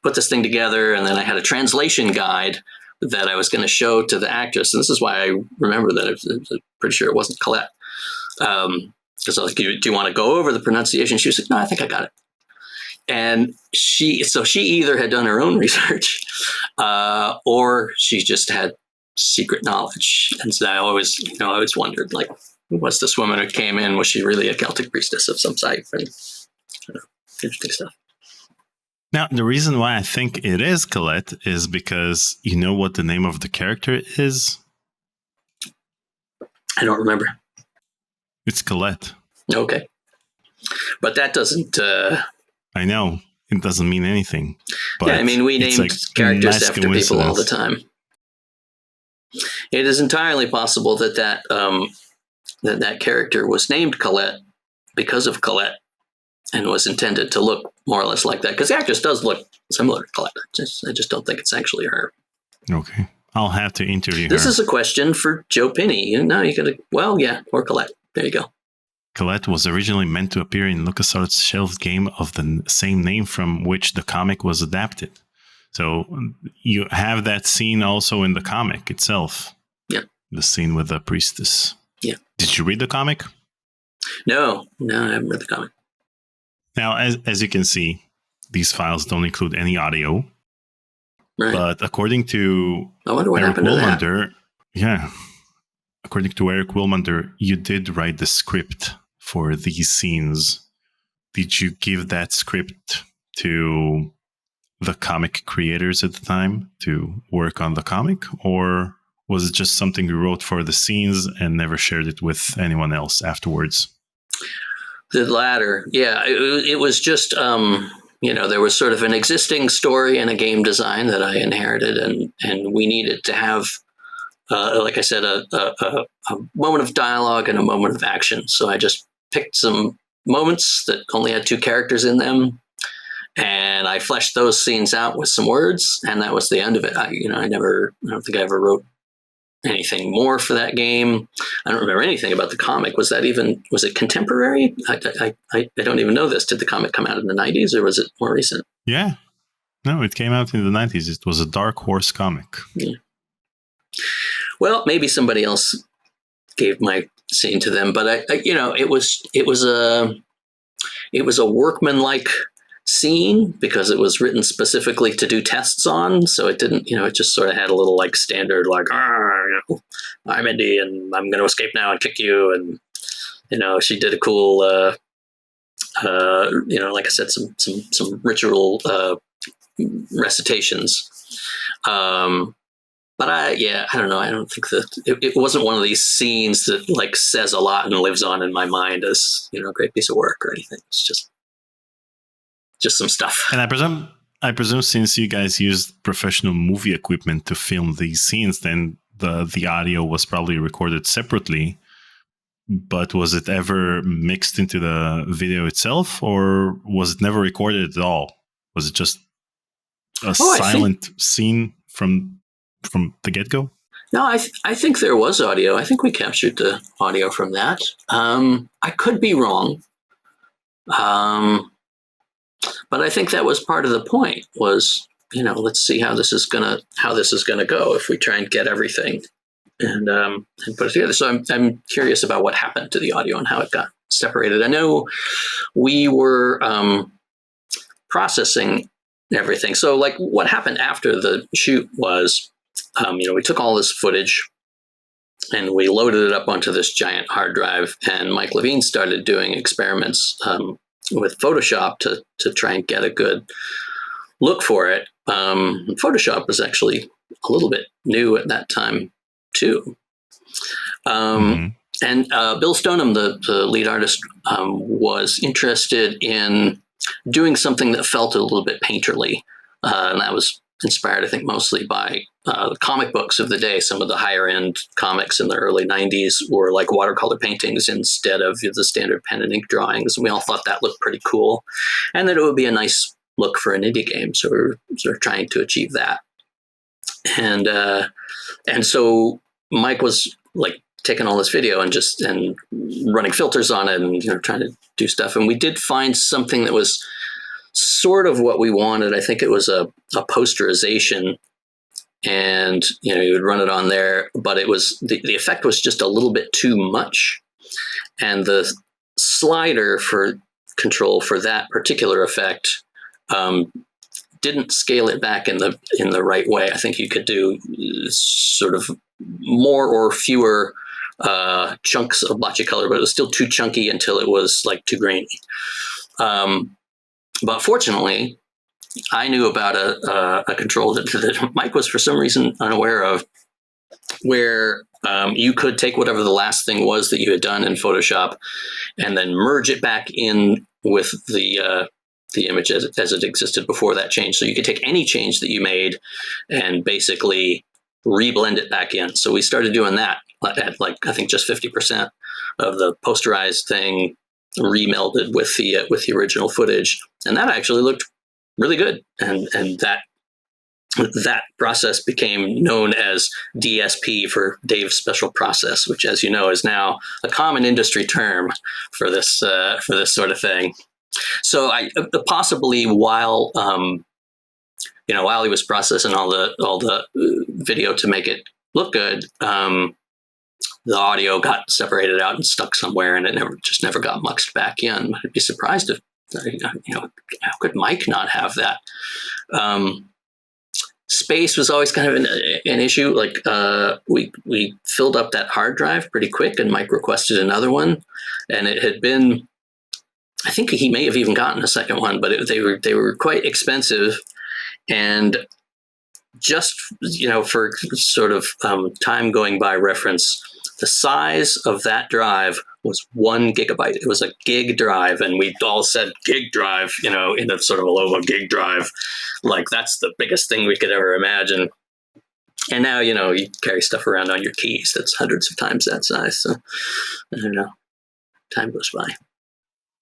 put this thing together, and then I had a translation guide that I was going to show to the actress. And this is why I remember that. I'm pretty sure it wasn't Colette. Because I was like, do you want to go over the pronunciation? She was like, no, I think I got it. And she either had done her own research, or she just had secret knowledge. And so I always wondered, who was this woman who came in? Was she really a Celtic priestess of some type? And interesting stuff. Now, the reason why I think it is Colette is because you know what the name of the character is? I don't remember. It's Colette. Okay. But that doesn't... I know. It doesn't mean anything. But yeah, I mean, we named characters after people all the time. It is entirely possible that character was named Colette because of Colette and was intended to look more or less like that. Because the actress does look similar to Colette. I just don't think it's actually her. Okay. I'll have to interview her. This is a question for Joe Pinney. Or Colette. There you go. Colette was originally meant to appear in LucasArts' shelved game of the same name from which the comic was adapted. So you have that scene also in the comic itself. Yeah. The scene with the priestess. Yeah. Did you read the comic? No, I haven't read the comic. Now, as you can see, these files don't include any audio. Right. But according to I wonder what happened to that. Yeah. According to Eric Wilmander, you did write the script for these scenes. Did you give that script to the comic creators at the time to work on the comic? Or was it just something you wrote for the scenes and never shared it with anyone else afterwards? The latter. Yeah, it was just, there was sort of an existing story and a game design that I inherited, and we needed to have, like I said, a moment of dialogue and a moment of action. So I just picked some moments that only had two characters in them, and I fleshed those scenes out with some words, and that was the end of it. I don't think I ever wrote anything more for that game. I don't remember anything about the comic. Was it contemporary? I don't even know this. Did the comic come out in the 90s, or was it more recent? Yeah. No, it came out in the 90s. It was a Dark Horse comic. Yeah. Well, maybe somebody else gave my scene to them, but it was a workmanlike scene because it was written specifically to do tests on. So it didn't, it just sort of had a little standard, I'm Indy and I'm going to escape now and kick you. And, she did a cool, like I said, some ritual recitations. But I don't know. I don't think that it wasn't one of these scenes that says a lot and lives on in my mind as, a great piece of work or anything. It's just some stuff. And I presume since you guys used professional movie equipment to film these scenes, then the audio was probably recorded separately. But was it ever mixed into the video itself, or was it never recorded at all? Was it just a silent scene from the get-go? No, I think there was audio. I think we captured the audio from that. I could be wrong. But I think that was part of the point was, let's see how this is gonna go if we try and get everything and put it together. So I'm curious about what happened to the audio and how it got separated. I know we were processing everything. So what happened after the shoot was, we took all this footage and we loaded it up onto this giant hard drive, and Mike Levine started doing experiments with Photoshop to try and get a good look for it. Photoshop was actually a little bit new at that time too. And Bill Stoneham, the lead artist, was interested in doing something that felt a little bit painterly. And that was inspired, I think, mostly by the comic books of the day. Some of the higher end comics in the early 90s were like watercolor paintings instead of the standard pen and ink drawings. And we all thought that looked pretty cool and that it would be a nice look for an indie game. So we're sort of trying to achieve that. And so Mike was like taking all this video and running filters on it and, trying to do stuff. And we did find something that was sort of what we wanted. I think it was a posterization, and you would run it on there, but it was the effect was just a little bit too much, and the slider for control for that particular effect didn't scale it back in the right way. I think you could do sort of more or fewer chunks of blotchy color, but it was still too chunky until it was like too grainy. But fortunately, I knew about a control that Mike was for some reason unaware of, where you could take whatever the last thing was that you had done in Photoshop and then merge it back in with the image as it existed before that change. So you could take any change that you made and basically reblend it back in. So we started doing that at like, I think just 50% of the posterized thing remelded with the original footage, and that actually looked really good. And that process became known as DSP, for Dave's Special Process, which, as you know, is now a common industry term for this sort of thing. So I possibly while he was processing all the video to make it look good, the audio got separated out and stuck somewhere, and it never got muxed back in. I'd be surprised if, how could Mike not have that? Space was always kind of an issue. Like we filled up that hard drive pretty quick, and Mike requested another one, and it had been, I think he may have even gotten a second one, but they were quite expensive, and just for sort of time going by reference, the size of that drive was 1 gigabyte. It was a gig drive, and we all said gig drive, in a sort of a logo, gig drive, like that's the biggest thing we could ever imagine. And now, you carry stuff around on your keys that's hundreds of times that size. So I don't know, time goes by.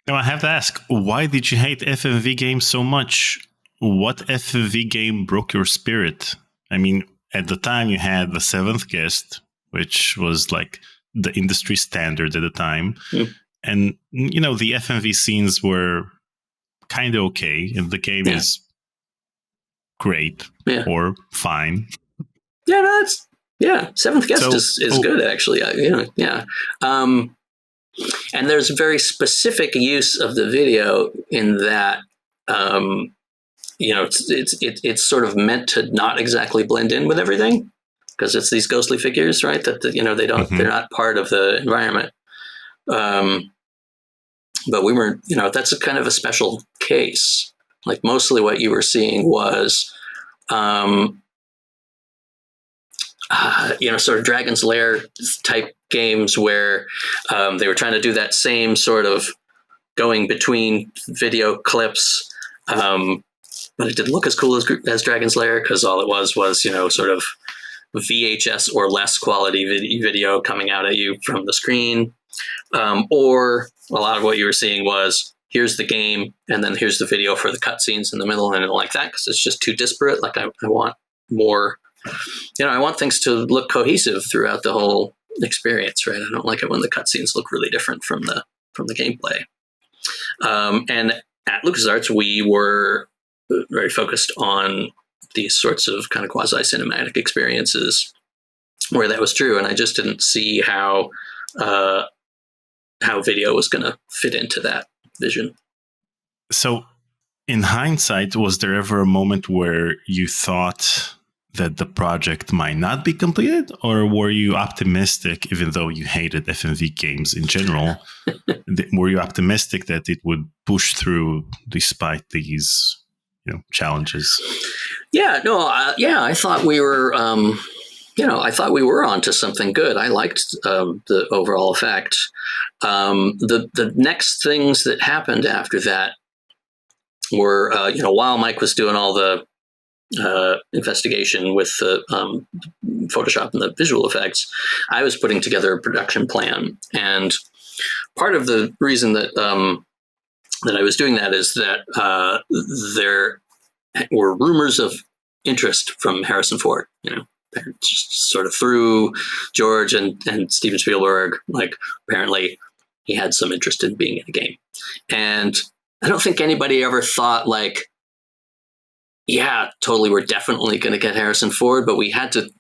Now I have to ask, why did you hate FMV games so much? What FMV game broke your spirit? I mean, at the time you had The Seventh Guest, which was like the industry standard at the time. Mm. And, the FMV scenes were kind of okay. And the game is great or fine. Yeah, Seventh Guest is good, actually. And there's very specific use of the video in that, it's sort of meant to not exactly blend in with everything, because it's these ghostly figures, right? That they don't, they're not part of the environment. But we weren't, that's a kind of a special case. Like mostly what you were seeing was, sort of Dragon's Lair type games where they were trying to do that same sort of going between video clips, but it didn't look as cool as Dragon's Lair, because all it was sort of VHS or less quality video coming out at you from the screen. Or a lot of what you were seeing was, here's the game, and then here's the video for the cutscenes in the middle, and I don't like that because it's just too disparate. Like I want more, I want things to look cohesive throughout the whole experience, right? I don't like it when the cutscenes look really different from the gameplay. And at LucasArts, we were very focused on these sorts of kind of quasi-cinematic experiences where that was true, and I just didn't see how video was going to fit into that vision. So, in hindsight, was there ever a moment where you thought that the project might not be completed, or were you optimistic, even though you hated FMV games in general? Were you optimistic that it would push through despite these, challenges? Yeah, no, I thought we were, I thought we were onto something good. I liked the overall effect. The next things that happened after that were, while Mike was doing all the investigation with the Photoshop and the visual effects, I was putting together a production plan. And part of the reason that I was doing that is that there were rumors of interest from Harrison Ford, just sort of through George and Steven Spielberg. Like, apparently he had some interest in being in a game. And I don't think anybody ever thought, like, yeah, totally, we're definitely going to get Harrison Ford, but we had to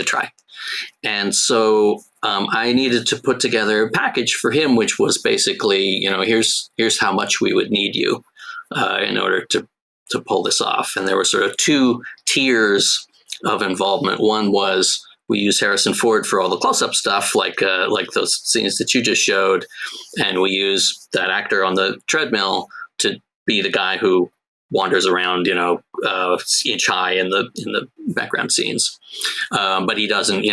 try. And so I needed to put together a package for him, which was basically, here's how much we would need you in order to pull this off. And there were sort of two tiers of involvement. One was, we use Harrison Ford for all the close-up stuff, like those scenes that you just showed, and we use that actor on the treadmill to be the guy who wanders around, inch high in the background scenes, but he doesn't,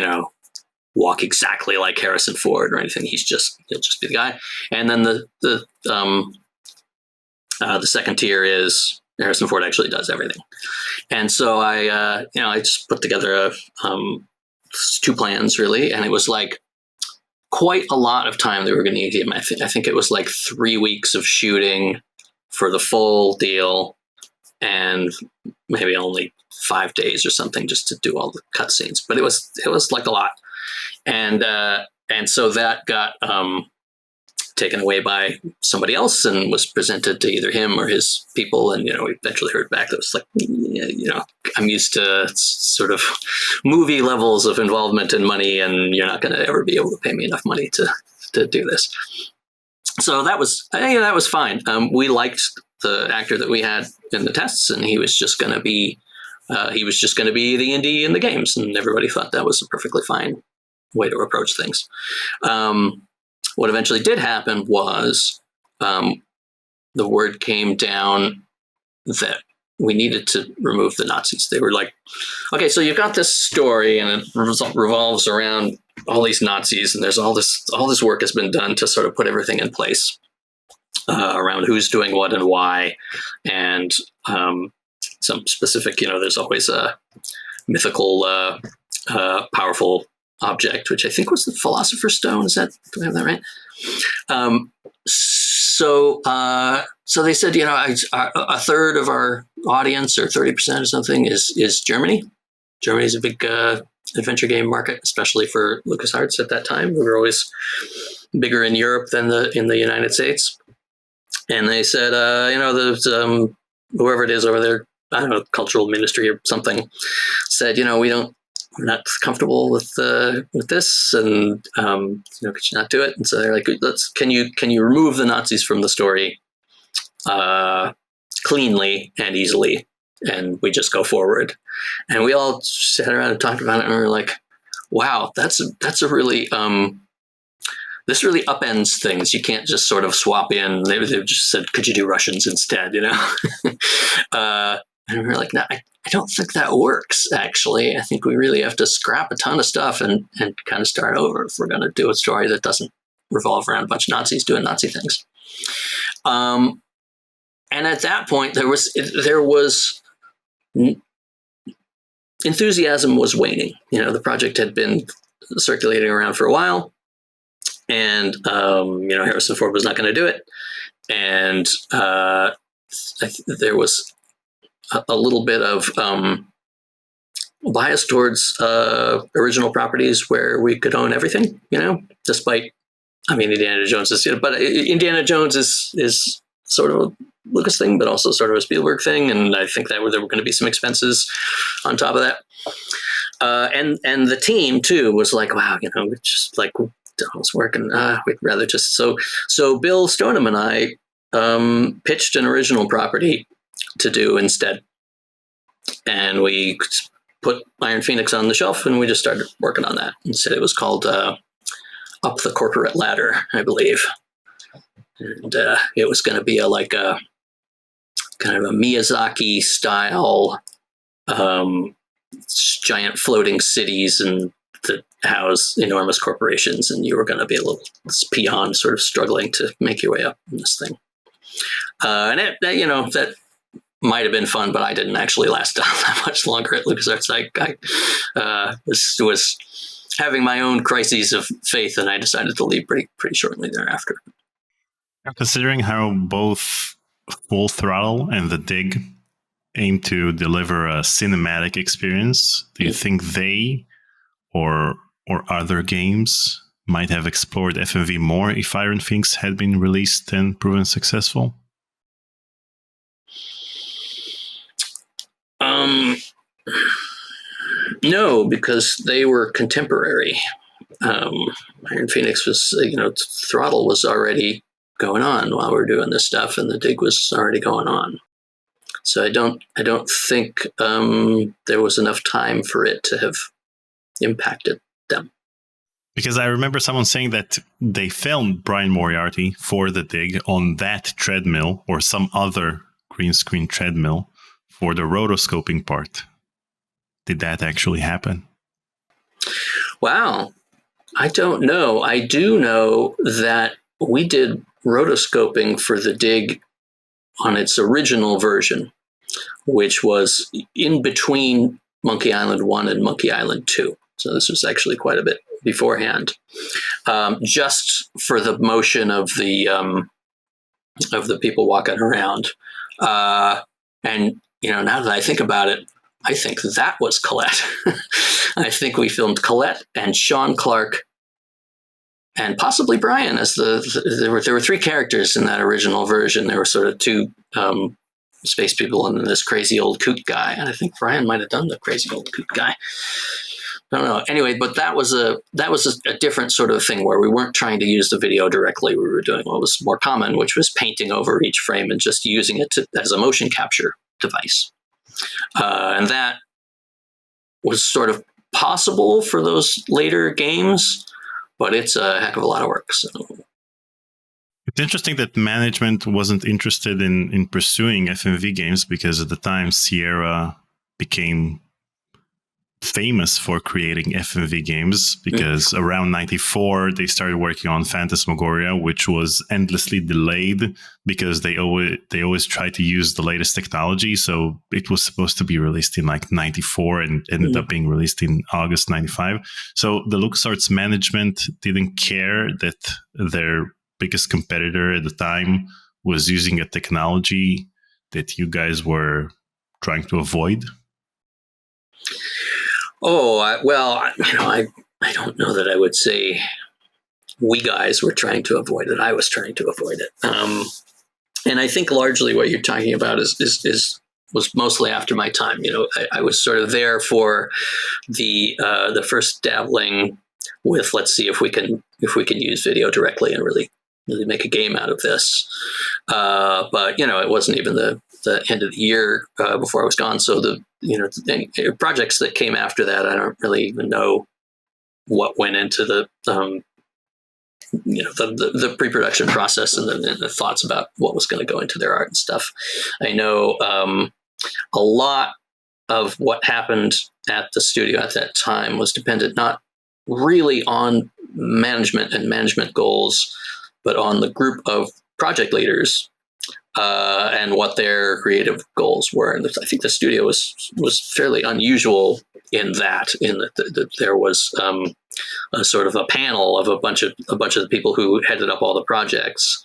walk exactly like Harrison Ford or anything. He'll just be the guy. And then the second tier is Harrison Ford actually does everything. And so I just put together two plans, really, and it was like quite a lot of time that we were going to need him. I think it was like 3 weeks of shooting for the full deal, and maybe only 5 days or something just to do all the cutscenes. But it was like a lot, and so that got taken away by somebody else and was presented to either him or his people. And we eventually heard back that it was like, I'm used to sort of movie levels of involvement and money, and you're not going to ever be able to pay me enough money to do this. So that was fine. We liked the actor that we had in the tests, and he was just going to be the indie in the games, and everybody thought that was a perfectly fine way to approach things. What eventually did happen was the word came down that we needed to remove the Nazis. They were like, okay, so you've got this story, and it revolves around all these Nazis, and there's all this work has been done to sort of put everything in place around who's doing what and why, and some specific, there's always a mythical, powerful object, which I think was the Philosopher's Stone. Do I have that right? So they said, a third of our audience, or 30% or something, is Germany. Germany is a big adventure game market, especially for LucasArts at that time. We were always bigger in Europe than in the United States. And they said, there's whoever it is over there, I don't know, cultural ministry or something, said, we're not comfortable with this, and could you not do it? And so they're like, can you remove the Nazis from the story cleanly and easily, and we just go forward. And we all sat around and talked about it, and we were like, wow, that's a really this really upends things. You can't just sort of swap in. They just said, could you do Russians instead? And we were like, no, I don't think that works, actually. I think we really have to scrap a ton of stuff and kind of start over if we're going to do a story that doesn't revolve around a bunch of Nazis doing Nazi things. And at that point, there was enthusiasm was waning. The project had been circulating around for a while, and Harrison Ford was not going to do it, and there was a little bit of bias towards original properties where we could own everything, despite, Indiana Jones is, but Indiana Jones is sort of a Lucas thing, but also sort of a Spielberg thing. And I think that there were going to be some expenses on top of that. And the team too was like, wow, just like, it's working. We'd rather just, so Bill Stoneham and I pitched an original property to do instead. And we put Iron Phoenix on the shelf, and we just started working on that. Instead, it was called Up the Corporate Ladder, I believe. And it was going to be a kind of a Miyazaki style, giant floating cities and that house enormous corporations, and you were going to be a little peon sort of struggling to make your way up in this thing. And that might have been fun, but I didn't actually last that much longer at LucasArts. I was having my own crises of faith, and I decided to leave pretty shortly thereafter. Considering how both Full Throttle and The Dig aim to deliver a cinematic experience, do you think they or other games might have explored FMV more if Iron Sphinx had been released and proven successful? No, because they were contemporary. Iron Phoenix was, Throttle was already going on while we were doing this stuff, and The Dig was already going on. So I don't think there was enough time for it to have impacted them. Because I remember someone saying that they filmed Brian Moriarty for The Dig on that treadmill or some other green screen treadmill for the rotoscoping part. Did that actually happen? Wow. I don't know. I do know that we did rotoscoping for The Dig on its original version, which was in between Monkey Island 1 and Monkey Island 2. So this was actually quite a bit beforehand, just for the motion of the people walking around. And now that I think about it, I think that was Colette. I think we filmed Colette and Sean Clark and possibly Brian as there were three characters in that original version. There were sort of two space people and then this crazy old coot guy. And I think Brian might have done the crazy old coot guy. I don't know. Anyway, but that was a different sort of thing where we weren't trying to use the video directly. We were doing what was more common, which was painting over each frame and just using it as a motion capture device. And that was sort of possible for those later games, but it's a heck of a lot of work. So. It's interesting that management wasn't interested in pursuing FMV games because at the time Sierra became famous for creating FMV games because around 94 they started working on Phantasmagoria, which was endlessly delayed because they always try to use the latest technology. So it was supposed to be released in like 94 and ended up being released in August 95. So the LucasArts management didn't care that their biggest competitor at the time was using a technology that you guys were trying to avoid. Oh, I don't know that I would say we guys were trying to avoid it. I was trying to avoid it. And I think largely what you're talking about was mostly after my time. I was sort of there for the first dabbling with, let's see if we can use video directly and really make a game out of this. But it wasn't even the end of the year before I was gone. So the projects that came after that, I don't really even know what went into the pre-production process and the thoughts about what was going to go into their art and stuff. I know a lot of what happened at the studio at that time was dependent not really on management and management goals, but on the group of project leaders and what their creative goals were. And I think the studio was fairly unusual in that there was a sort of a panel of a bunch of the people who headed up all the projects,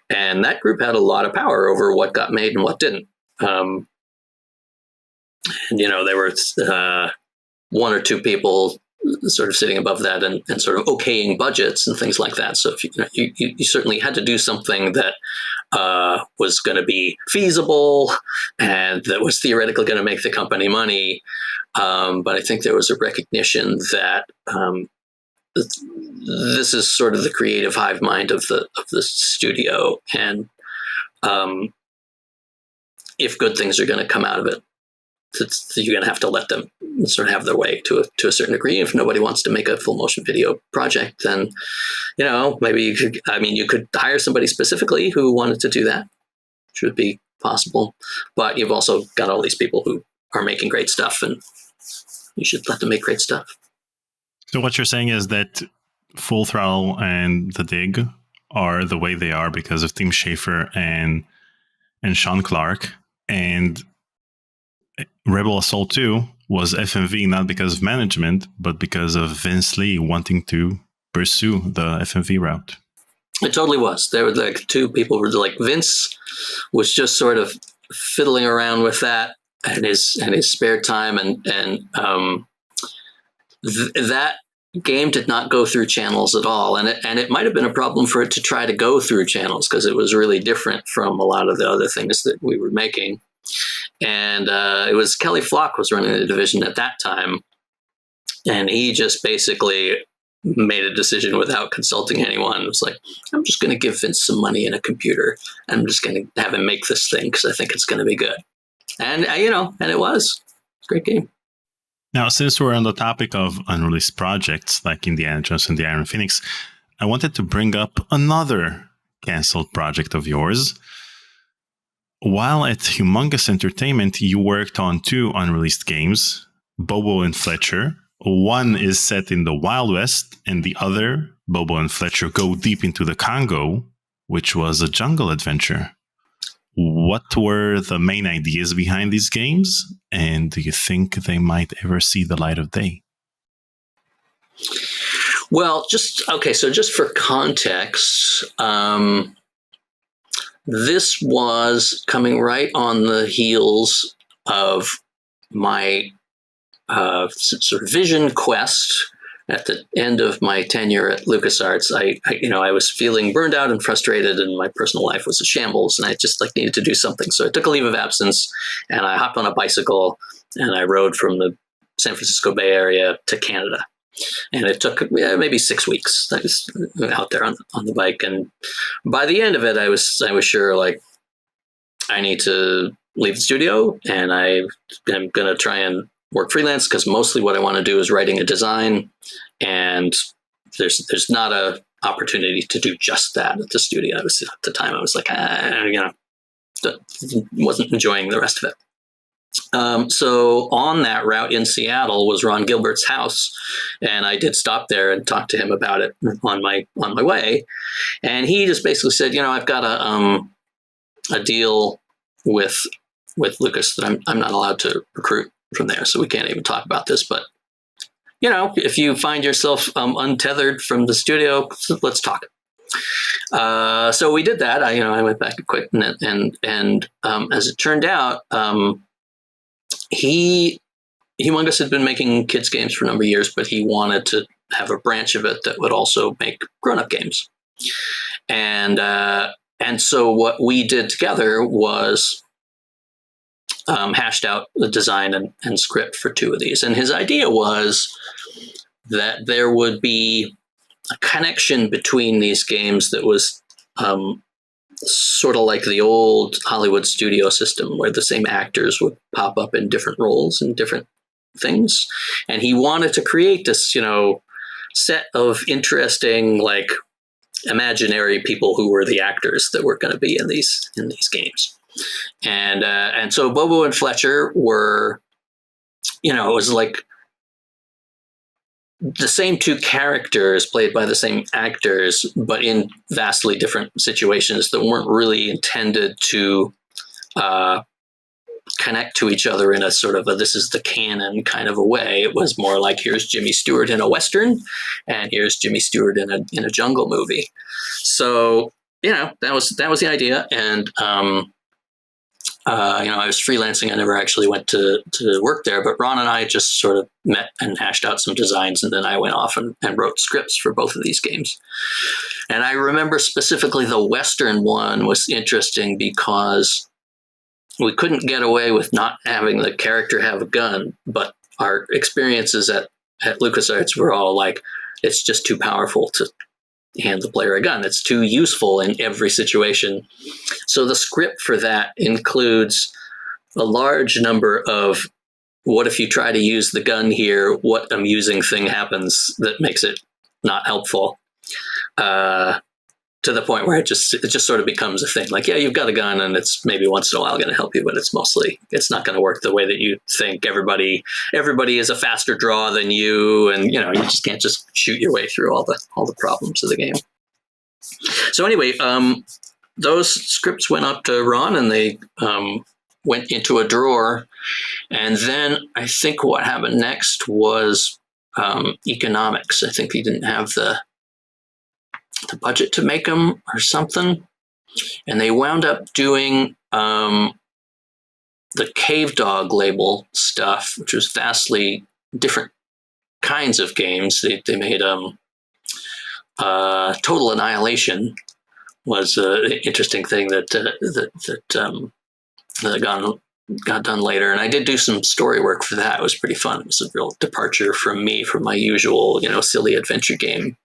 and that group had a lot of power over what got made and what didn't. And there were one or two people sort of sitting above that and sort of okaying budgets and things like that. So if you certainly had to do something that was going to be feasible and that was theoretically going to make the company money. But I think there was a recognition that this is sort of the creative hive mind of the studio, and if good things are going to come out of it, you're going to have to let them sort of have their way to a certain degree. If nobody wants to make a full motion video project, then, maybe you could hire somebody specifically who wanted to do that, which would be possible. But you've also got all these people who are making great stuff, and you should let them make great stuff. So what you're saying is that Full Throttle and The Dig are the way they are because of Tim Schafer and Sean Clark. And Rebel Assault 2 was FMV not because of management, but because of Vince Lee wanting to pursue the FMV route. It totally was. There were like two people who were like, Vince was just sort of fiddling around with that and his spare time, and that game did not go through channels at all, and it might have been a problem for it to try to go through channels because it was really different from a lot of the other things that we were making. And it was Kelly Flock was running the division at that time, and he just basically made a decision without consulting anyone. It was like, I'm just going to give Vince some money and a computer. I'm just going to have him make this thing because I think it's going to be good. And and it was a great game. Now, since we're on the topic of unreleased projects like Indiana Jones and the Iron Phoenix, I wanted to bring up another canceled project of yours. While at Humongous Entertainment, you worked on two unreleased games, Bobo and Fletcher. One is set in the Wild West, and the other, Bobo and Fletcher Go Deep into the Congo, which was a jungle adventure. What were the main ideas behind these games, and do you think they might ever see the light of day? Well, just for context, this was coming right on the heels of my sort of vision quest at the end of my tenure at LucasArts. I was feeling burned out and frustrated, and my personal life was a shambles, and I just needed to do something. So I took a leave of absence, and I hopped on a bicycle, and I rode from the San Francisco Bay Area to Canada. And it took maybe 6 weeks. I was out there on the bike, and by the end of it, I was sure I need to leave the studio, and I am going to try and work freelance because mostly what I want to do is writing a design, and there's not a opportunity to do just that at the studio. At the time I was like, wasn't enjoying the rest of it. So on that route in Seattle was Ron Gilbert's house, and I did stop there and talk to him about it on my way. And he just basically said, I've got a deal with Lucas that I'm not allowed to recruit from there, so we can't even talk about this. But if you find yourself untethered from the studio, let's talk. So we did that. I went back and quit, and as it turned out, Humongous had been making kids games for a number of years, but he wanted to have a branch of it that would also make grown-up games. And so what we did together was hashed out the design and script for two of these. And his idea was that there would be a connection between these games that was sort of like the old Hollywood studio system, where the same actors would pop up in different roles and different things. And he wanted to create this, set of interesting, imaginary people who were the actors that were going to be in these games. And so Bobo and Fletcher were, it was like the same two characters played by the same actors, but in vastly different situations that weren't really intended to connect to each other in a sort of this is the canon kind of a way. It was more like, here's Jimmy Stewart in a Western, and here's Jimmy Stewart in a jungle movie. So, that was the idea. And, I was freelancing. I never actually went to work there, but Ron and I just sort of met and hashed out some designs, and then I went off and wrote scripts for both of these games. And I remember specifically the Western one was interesting because we couldn't get away with not having the character have a gun, but our experiences at LucasArts were all like, it's just too powerful to hand the player a gun. It's too useful in every situation. So the script for that includes a large number of, what if you try to use the gun here, what amusing thing happens that makes it not helpful? To the point where it just sort of becomes a thing. Like, yeah, you've got a gun, and it's maybe once in a while going to help you, but it's not going to work the way that you think. Everybody is a faster draw than you, and you just can't just shoot your way through all the problems of the game. So anyway, those scripts went up to Ron, and they went into a drawer. And then I think what happened next was economics. I think he didn't have the budget to make them or something. And they wound up doing the Cave Dog label stuff, which was vastly different kinds of games. They made Total Annihilation was an interesting thing that got done later. And I did do some story work for that. It was pretty fun. It was a real departure from my usual, silly adventure game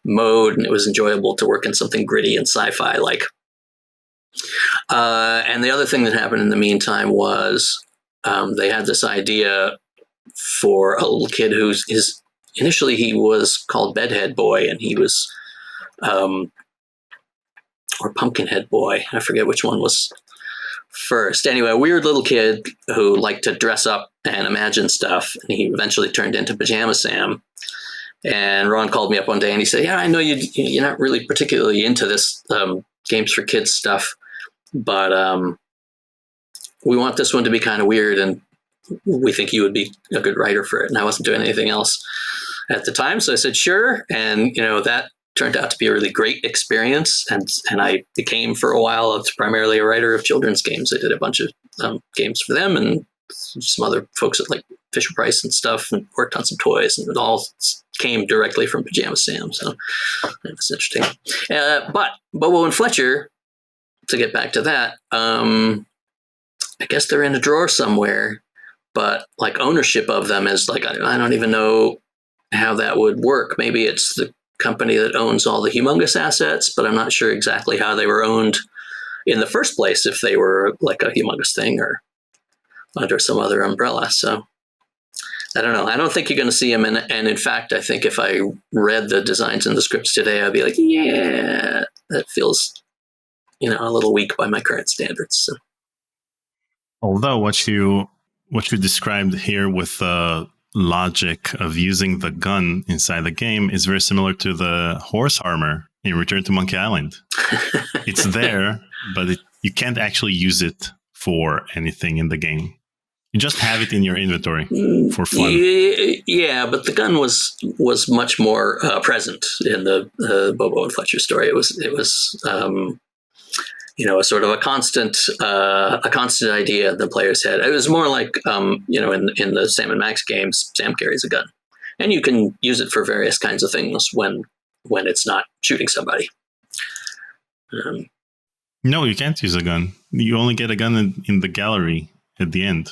mode. And it was enjoyable to work in something gritty and sci-fi like. And the other thing that happened in the meantime was they had this idea for a little kid initially he was called Bedhead Boy, and he was, or Pumpkinhead Boy. I forget which one was first. Anyway, a weird little kid who liked to dress up and imagine stuff. And he eventually turned into Pajama Sam. And Ron called me up one day and he said, "Yeah, I know you're not really particularly into this games for kids stuff, but we want this one to be kind of weird, and we think you would be a good writer for it." And I wasn't doing anything else at the time, so I said, "Sure." And that turned out to be a really great experience, and I became for a while primarily a writer of children's games. I did a bunch of games for them and some other folks at like Fisher Price and stuff, and worked on some toys, and it all came directly from Pajama Sam. So it was interesting. But Bobo and Fletcher, to get back to that, I guess they're in a drawer somewhere, but like ownership of them is like, I don't even know how that would work. Maybe it's the company that owns all the Humongous assets, but I'm not sure exactly how they were owned in the first place, if they were like a Humongous thing or under some other umbrella. So I don't know. I don't think you're going to see them. And in fact, I think if I read the designs and the scripts today, I'd be like, yeah, that feels, a little weak by my current standards. So. Although what you described here with the logic of using the gun inside the game is very similar to the horse armor in Return to Monkey Island. It's there, but you can't actually use it for anything in the game. You just have it in your inventory for fun. Yeah, but the gun was much more present in the Bobo and Fletcher story. It was a sort of a constant idea the players had. It was more like, in the Sam and Max games, Sam carries a gun, and you can use it for various kinds of things when it's not shooting somebody. No, you can't use a gun. You only get a gun in the gallery at the end.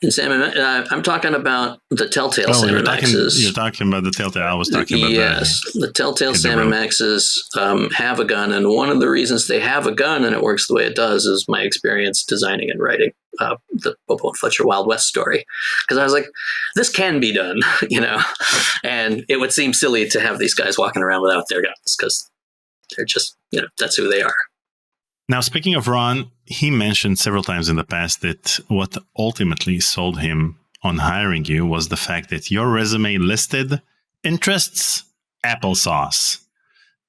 In Sam and Max, I'm talking about the Telltale Sam and Maxes. You're talking about the Telltale. I was talking about the Telltale Sam and Maxes have a gun, and one of the reasons they have a gun and it works the way it does is my experience designing and writing the Bobo and Fletcher Wild West story. Because I was like, this can be done, and it would seem silly to have these guys walking around without their guns because they're just, that's who they are. Now, speaking of Ron, he mentioned several times in the past that what ultimately sold him on hiring you was the fact that your resume listed interests applesauce.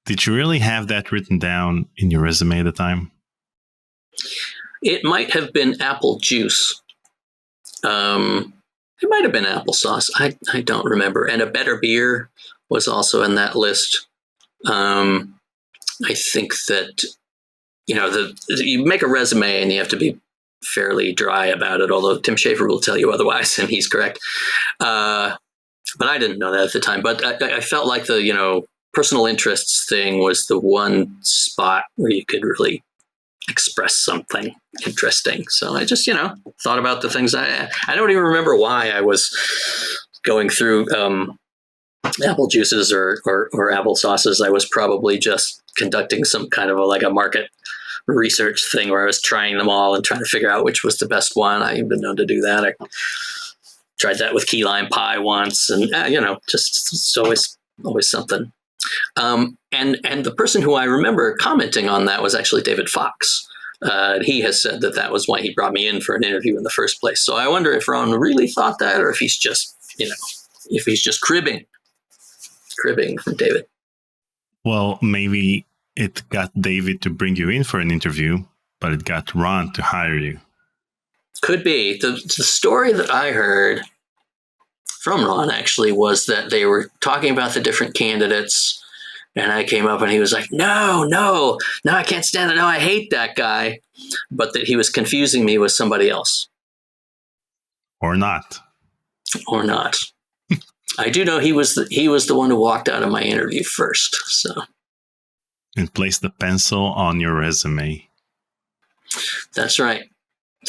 Did you really have that written down in your resume at the time? It might have been apple juice. It might have been applesauce. I don't remember. And a better beer was also in that list. I think that, you make a resume and you have to be fairly dry about it, although Tim Schafer will tell you otherwise, and he's correct. But I didn't know that at the time. But I felt like the, personal interests thing was the one spot where you could really express something interesting. So I just, thought about the things I don't even remember why I was going through apple juices or apple sauces. I was probably just conducting some kind of a market research thing where I was trying them all and trying to figure out which was the best one. I've been known to do that. I tried that with key lime pie once, and just it's always something. And the person who I remember commenting on that was actually David Fox. He has said that was why he brought me in for an interview in the first place. So I wonder if Ron really thought that, or if he's just cribbing from David. Well, maybe it got David to bring you in for an interview but it got Ron to hire you. Could be. The story that I heard from Ron actually was that they were talking about the different candidates, and I came up and he was like, no, I can't stand it. No, I hate that guy. But that he was confusing me with somebody else. Or not. I do know he was the one who walked out of my interview first. So. And placed the pencil on your resume. That's right.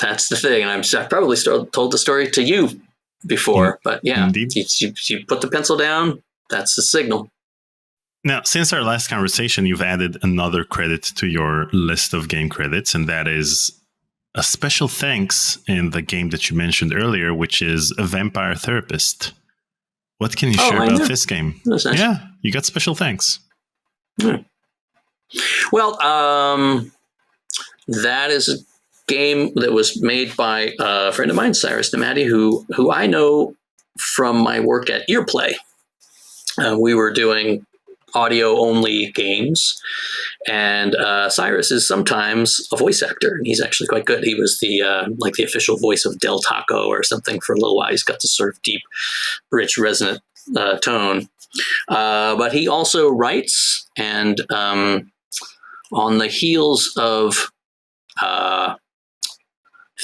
That's the thing. And I probably told the story to you before, but yeah, indeed. You put the pencil down, that's the signal. Now, since our last conversation, you've added another credit to your list of game credits, and that is a special thanks in the game that you mentioned earlier, which is A Vampire Therapist. What can you share about this game? That's nice. Yeah, you got special thanks. Well, that is a game that was made by a friend of mine, Cyrus Nemati, who I know from my work at Earplay. We were doing audio-only games, and Cyrus is sometimes a voice actor, and he's actually quite good. He was the official voice of Del Taco or something for a little while. He's got this sort of deep, rich, resonant tone. But he also writes, and on the heels of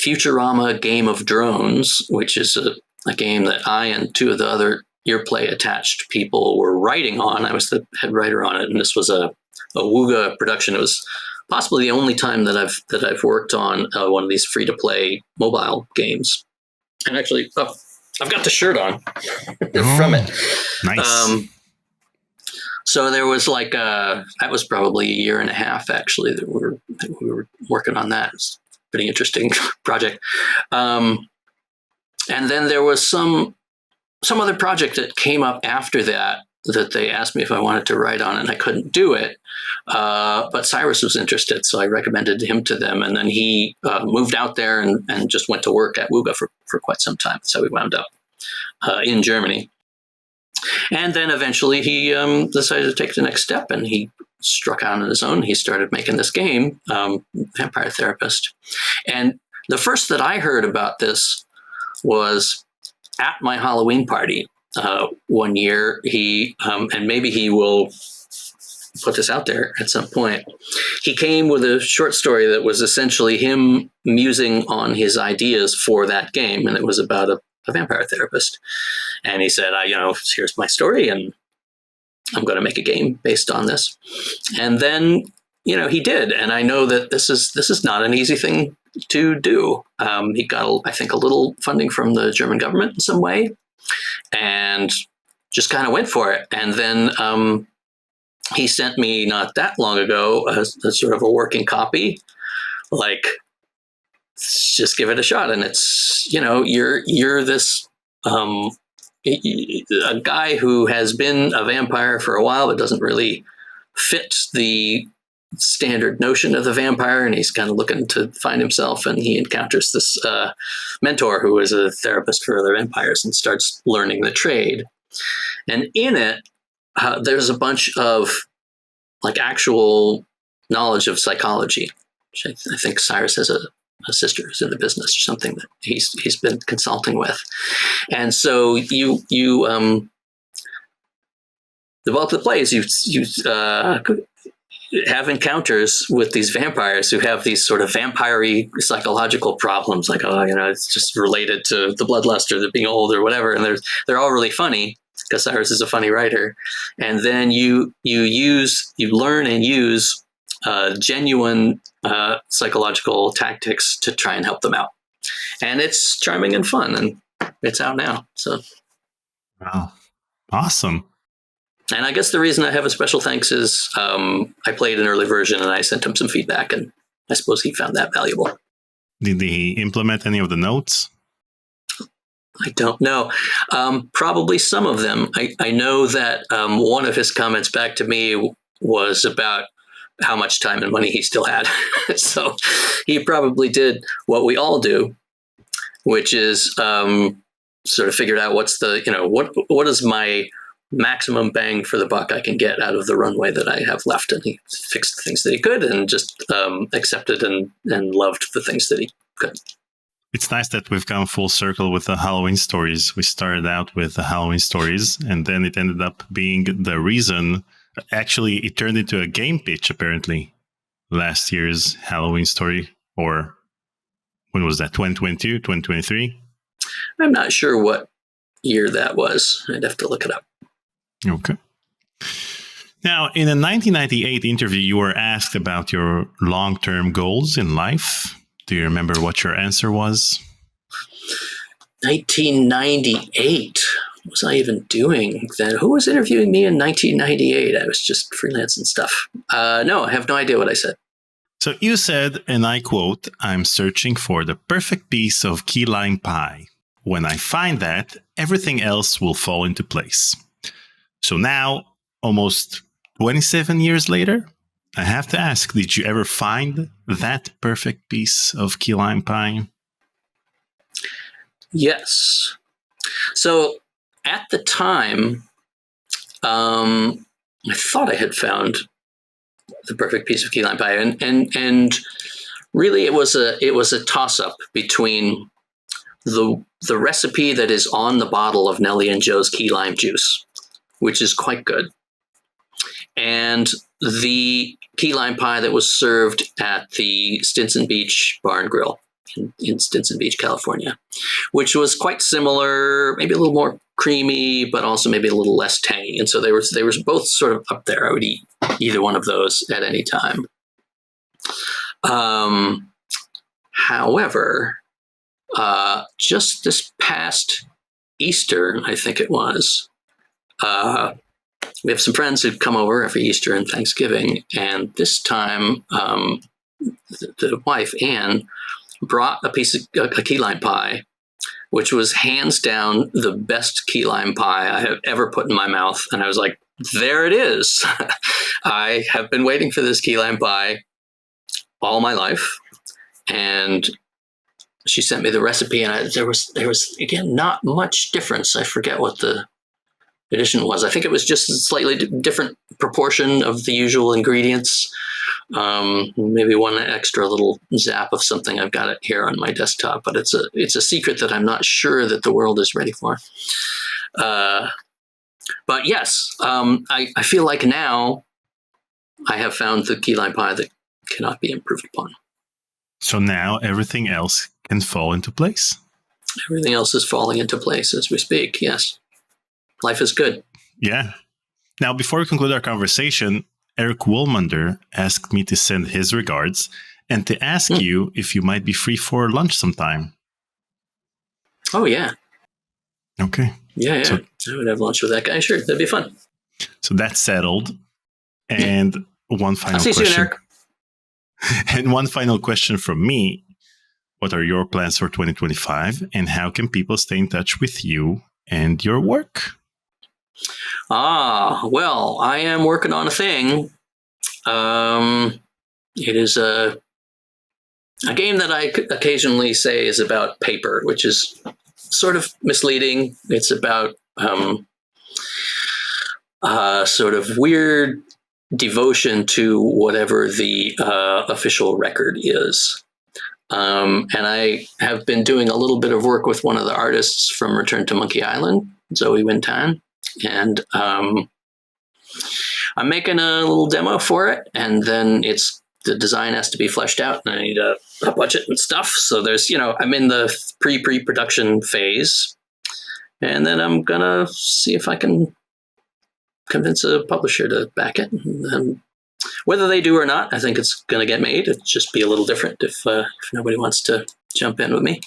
Futurama Game of Drones, which is a game that I and two of the other Earplay attached people were writing on. I was the head writer on it, and this was a Wooga production. It was possibly the only time that I've worked on one of these free to play mobile games. And actually, I've got the shirt on from it. Nice. So there was that was probably a year and a half actually that we were working on that. It's a pretty interesting project. And then there was some other project that came up after that they asked me if I wanted to write on, and I couldn't do it. But Cyrus was interested, so I recommended him to them. And then he moved out there and just went to work at Wooga for quite some time. So we wound up in Germany. And then eventually he decided to take the next step, and he struck out on his own. He started making this game, Vampire Therapist. And the first that I heard about this was at my Halloween party one year. He, and maybe he will put this out there at some point, he came with a short story that was essentially him musing on his ideas for that game. And it was about a vampire therapist. And he said, here's my story, and I'm going to make a game based on this. And then, he did. And I know that this is not an easy thing to do. He got, I think, a little funding from the German government in some way, and just kind of went for it. And then he sent me not that long ago a sort of a working copy, like, just give it a shot. And it's, you're this a guy who has been a vampire for a while, but doesn't really fit the standard notion of the vampire, and he's kind of looking to find himself, and he encounters this mentor who is a therapist for other vampires and starts learning the trade. And in it, there's a bunch of actual knowledge of psychology, which I think Cyrus has a sister who's in the business or something that he's been consulting with. And so you the bulk of the plays you have encounters with these vampires who have these sort of vampire-y psychological problems, like, it's just related to the bloodlust or the being old or whatever. And they're all really funny because Cyrus is a funny writer. And then you learn and use genuine psychological tactics to try and help them out. And it's charming and fun, and it's out now. So, wow, awesome. And I guess the reason I have a special thanks is I played an early version and I sent him some feedback, and I suppose he found that valuable. Did he implement any of the notes? I don't know. Probably some of them. I know that one of his comments back to me was about how much time and money he still had. So he probably did what we all do, which is sort of figured out what's the, what is my maximum bang for the buck I can get out of the runway that I have left. And he fixed the things that he could and just accepted and loved the things that he could. It's nice that we've come full circle with the Halloween stories. We started out with the Halloween stories, and then it ended up being the reason. Actually, it turned into a game pitch, apparently. Last year's Halloween story, or when was that? 2022, 2023? I'm not sure what year that was. I'd have to look it up. Okay. Now, in a 1998 interview, you were asked about your long-term goals in life. Do you remember what your answer was? 1998. What was I even doing then? Who was interviewing me in 1998? I was just freelancing stuff. No, I have no idea what I said. So you said, and I quote, "I'm searching for the perfect piece of key lime pie. When I find that, everything else will fall into place." So now, almost 27 years later, I have to ask, did you ever find that perfect piece of key lime pie? Yes. So at the time, I thought I had found the perfect piece of key lime pie, and really it was a toss up between the recipe that is on the bottle of Nellie and Joe's key lime juice, which is quite good, and the key lime pie that was served at the Stinson Beach Bar and Grill in Stinson Beach, California, which was quite similar, maybe a little more creamy, but also maybe a little less tangy. And so they were both sort of up there. I would eat either one of those at any time. However, just this past Easter, I think it was, we have some friends who'd come over every Easter and Thanksgiving, and this time the wife, Anne, brought a piece of a key lime pie, which was hands down the best key lime pie I have ever put in my mouth. And I was like, there it is. I have been waiting for this key lime pie all my life. And she sent me the recipe, and there was again not much difference. I forget what the addition was. I think it was just a slightly different proportion of the usual ingredients. Maybe one extra little zap of something. I've got it here on my desktop, but it's a secret that I'm not sure that the world is ready for. But yes, I feel like now I have found the key lime pie that cannot be improved upon. So now everything else can fall into place. Everything else is falling into place as we speak. Yes. Life is good. Yeah. Now, before we conclude our conversation, Eric Woolmander asked me to send his regards and to ask you if you might be free for lunch sometime. Oh, yeah. Okay. Yeah. So, I would have lunch with that guy. Sure. That'd be fun. So that's settled. And one final question. I'll see you soon, Eric. And one final question from me. What are your plans for 2025, and how can people stay in touch with you and your work? Well, I am working on a thing. It is a game that I occasionally say is about paper, which is sort of misleading. It's about sort of weird devotion to whatever the official record is. And I have been doing a little bit of work with one of the artists from Return to Monkey Island, Zoe Wintan. And I'm making a little demo for it, and then the design has to be fleshed out, and I need a budget and stuff. So there's, I'm in the pre-production phase, and then I'm gonna see if I can convince a publisher to back it. And whether they do or not, I think it's gonna get made. It'd just be a little different if nobody wants to jump in with me.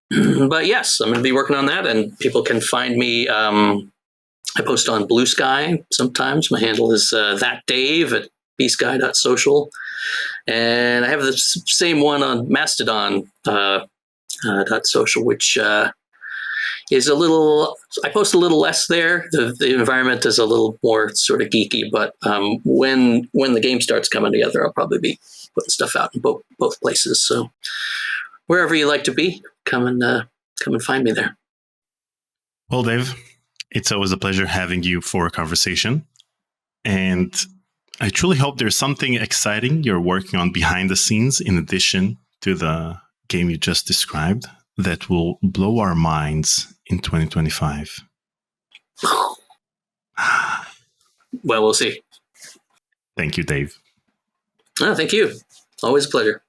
But yes, I'm going to be working on that, and people can find me. I post on Blue Sky sometimes. My handle is thatdave at bsky.social. And I have the same one on Mastodon .social, which is a little, I post a little less there. The environment is a little more sort of geeky, but when the game starts coming together, I'll probably be putting stuff out in both places. So wherever you like to be, come and find me there. Well, Dave, It's always a pleasure having you for a conversation. And I truly hope there's something exciting you're working on behind the scenes in addition to the game you just described that will blow our minds in 2025. Well, we'll see. Thank you, Dave. Oh, thank you. Always a pleasure.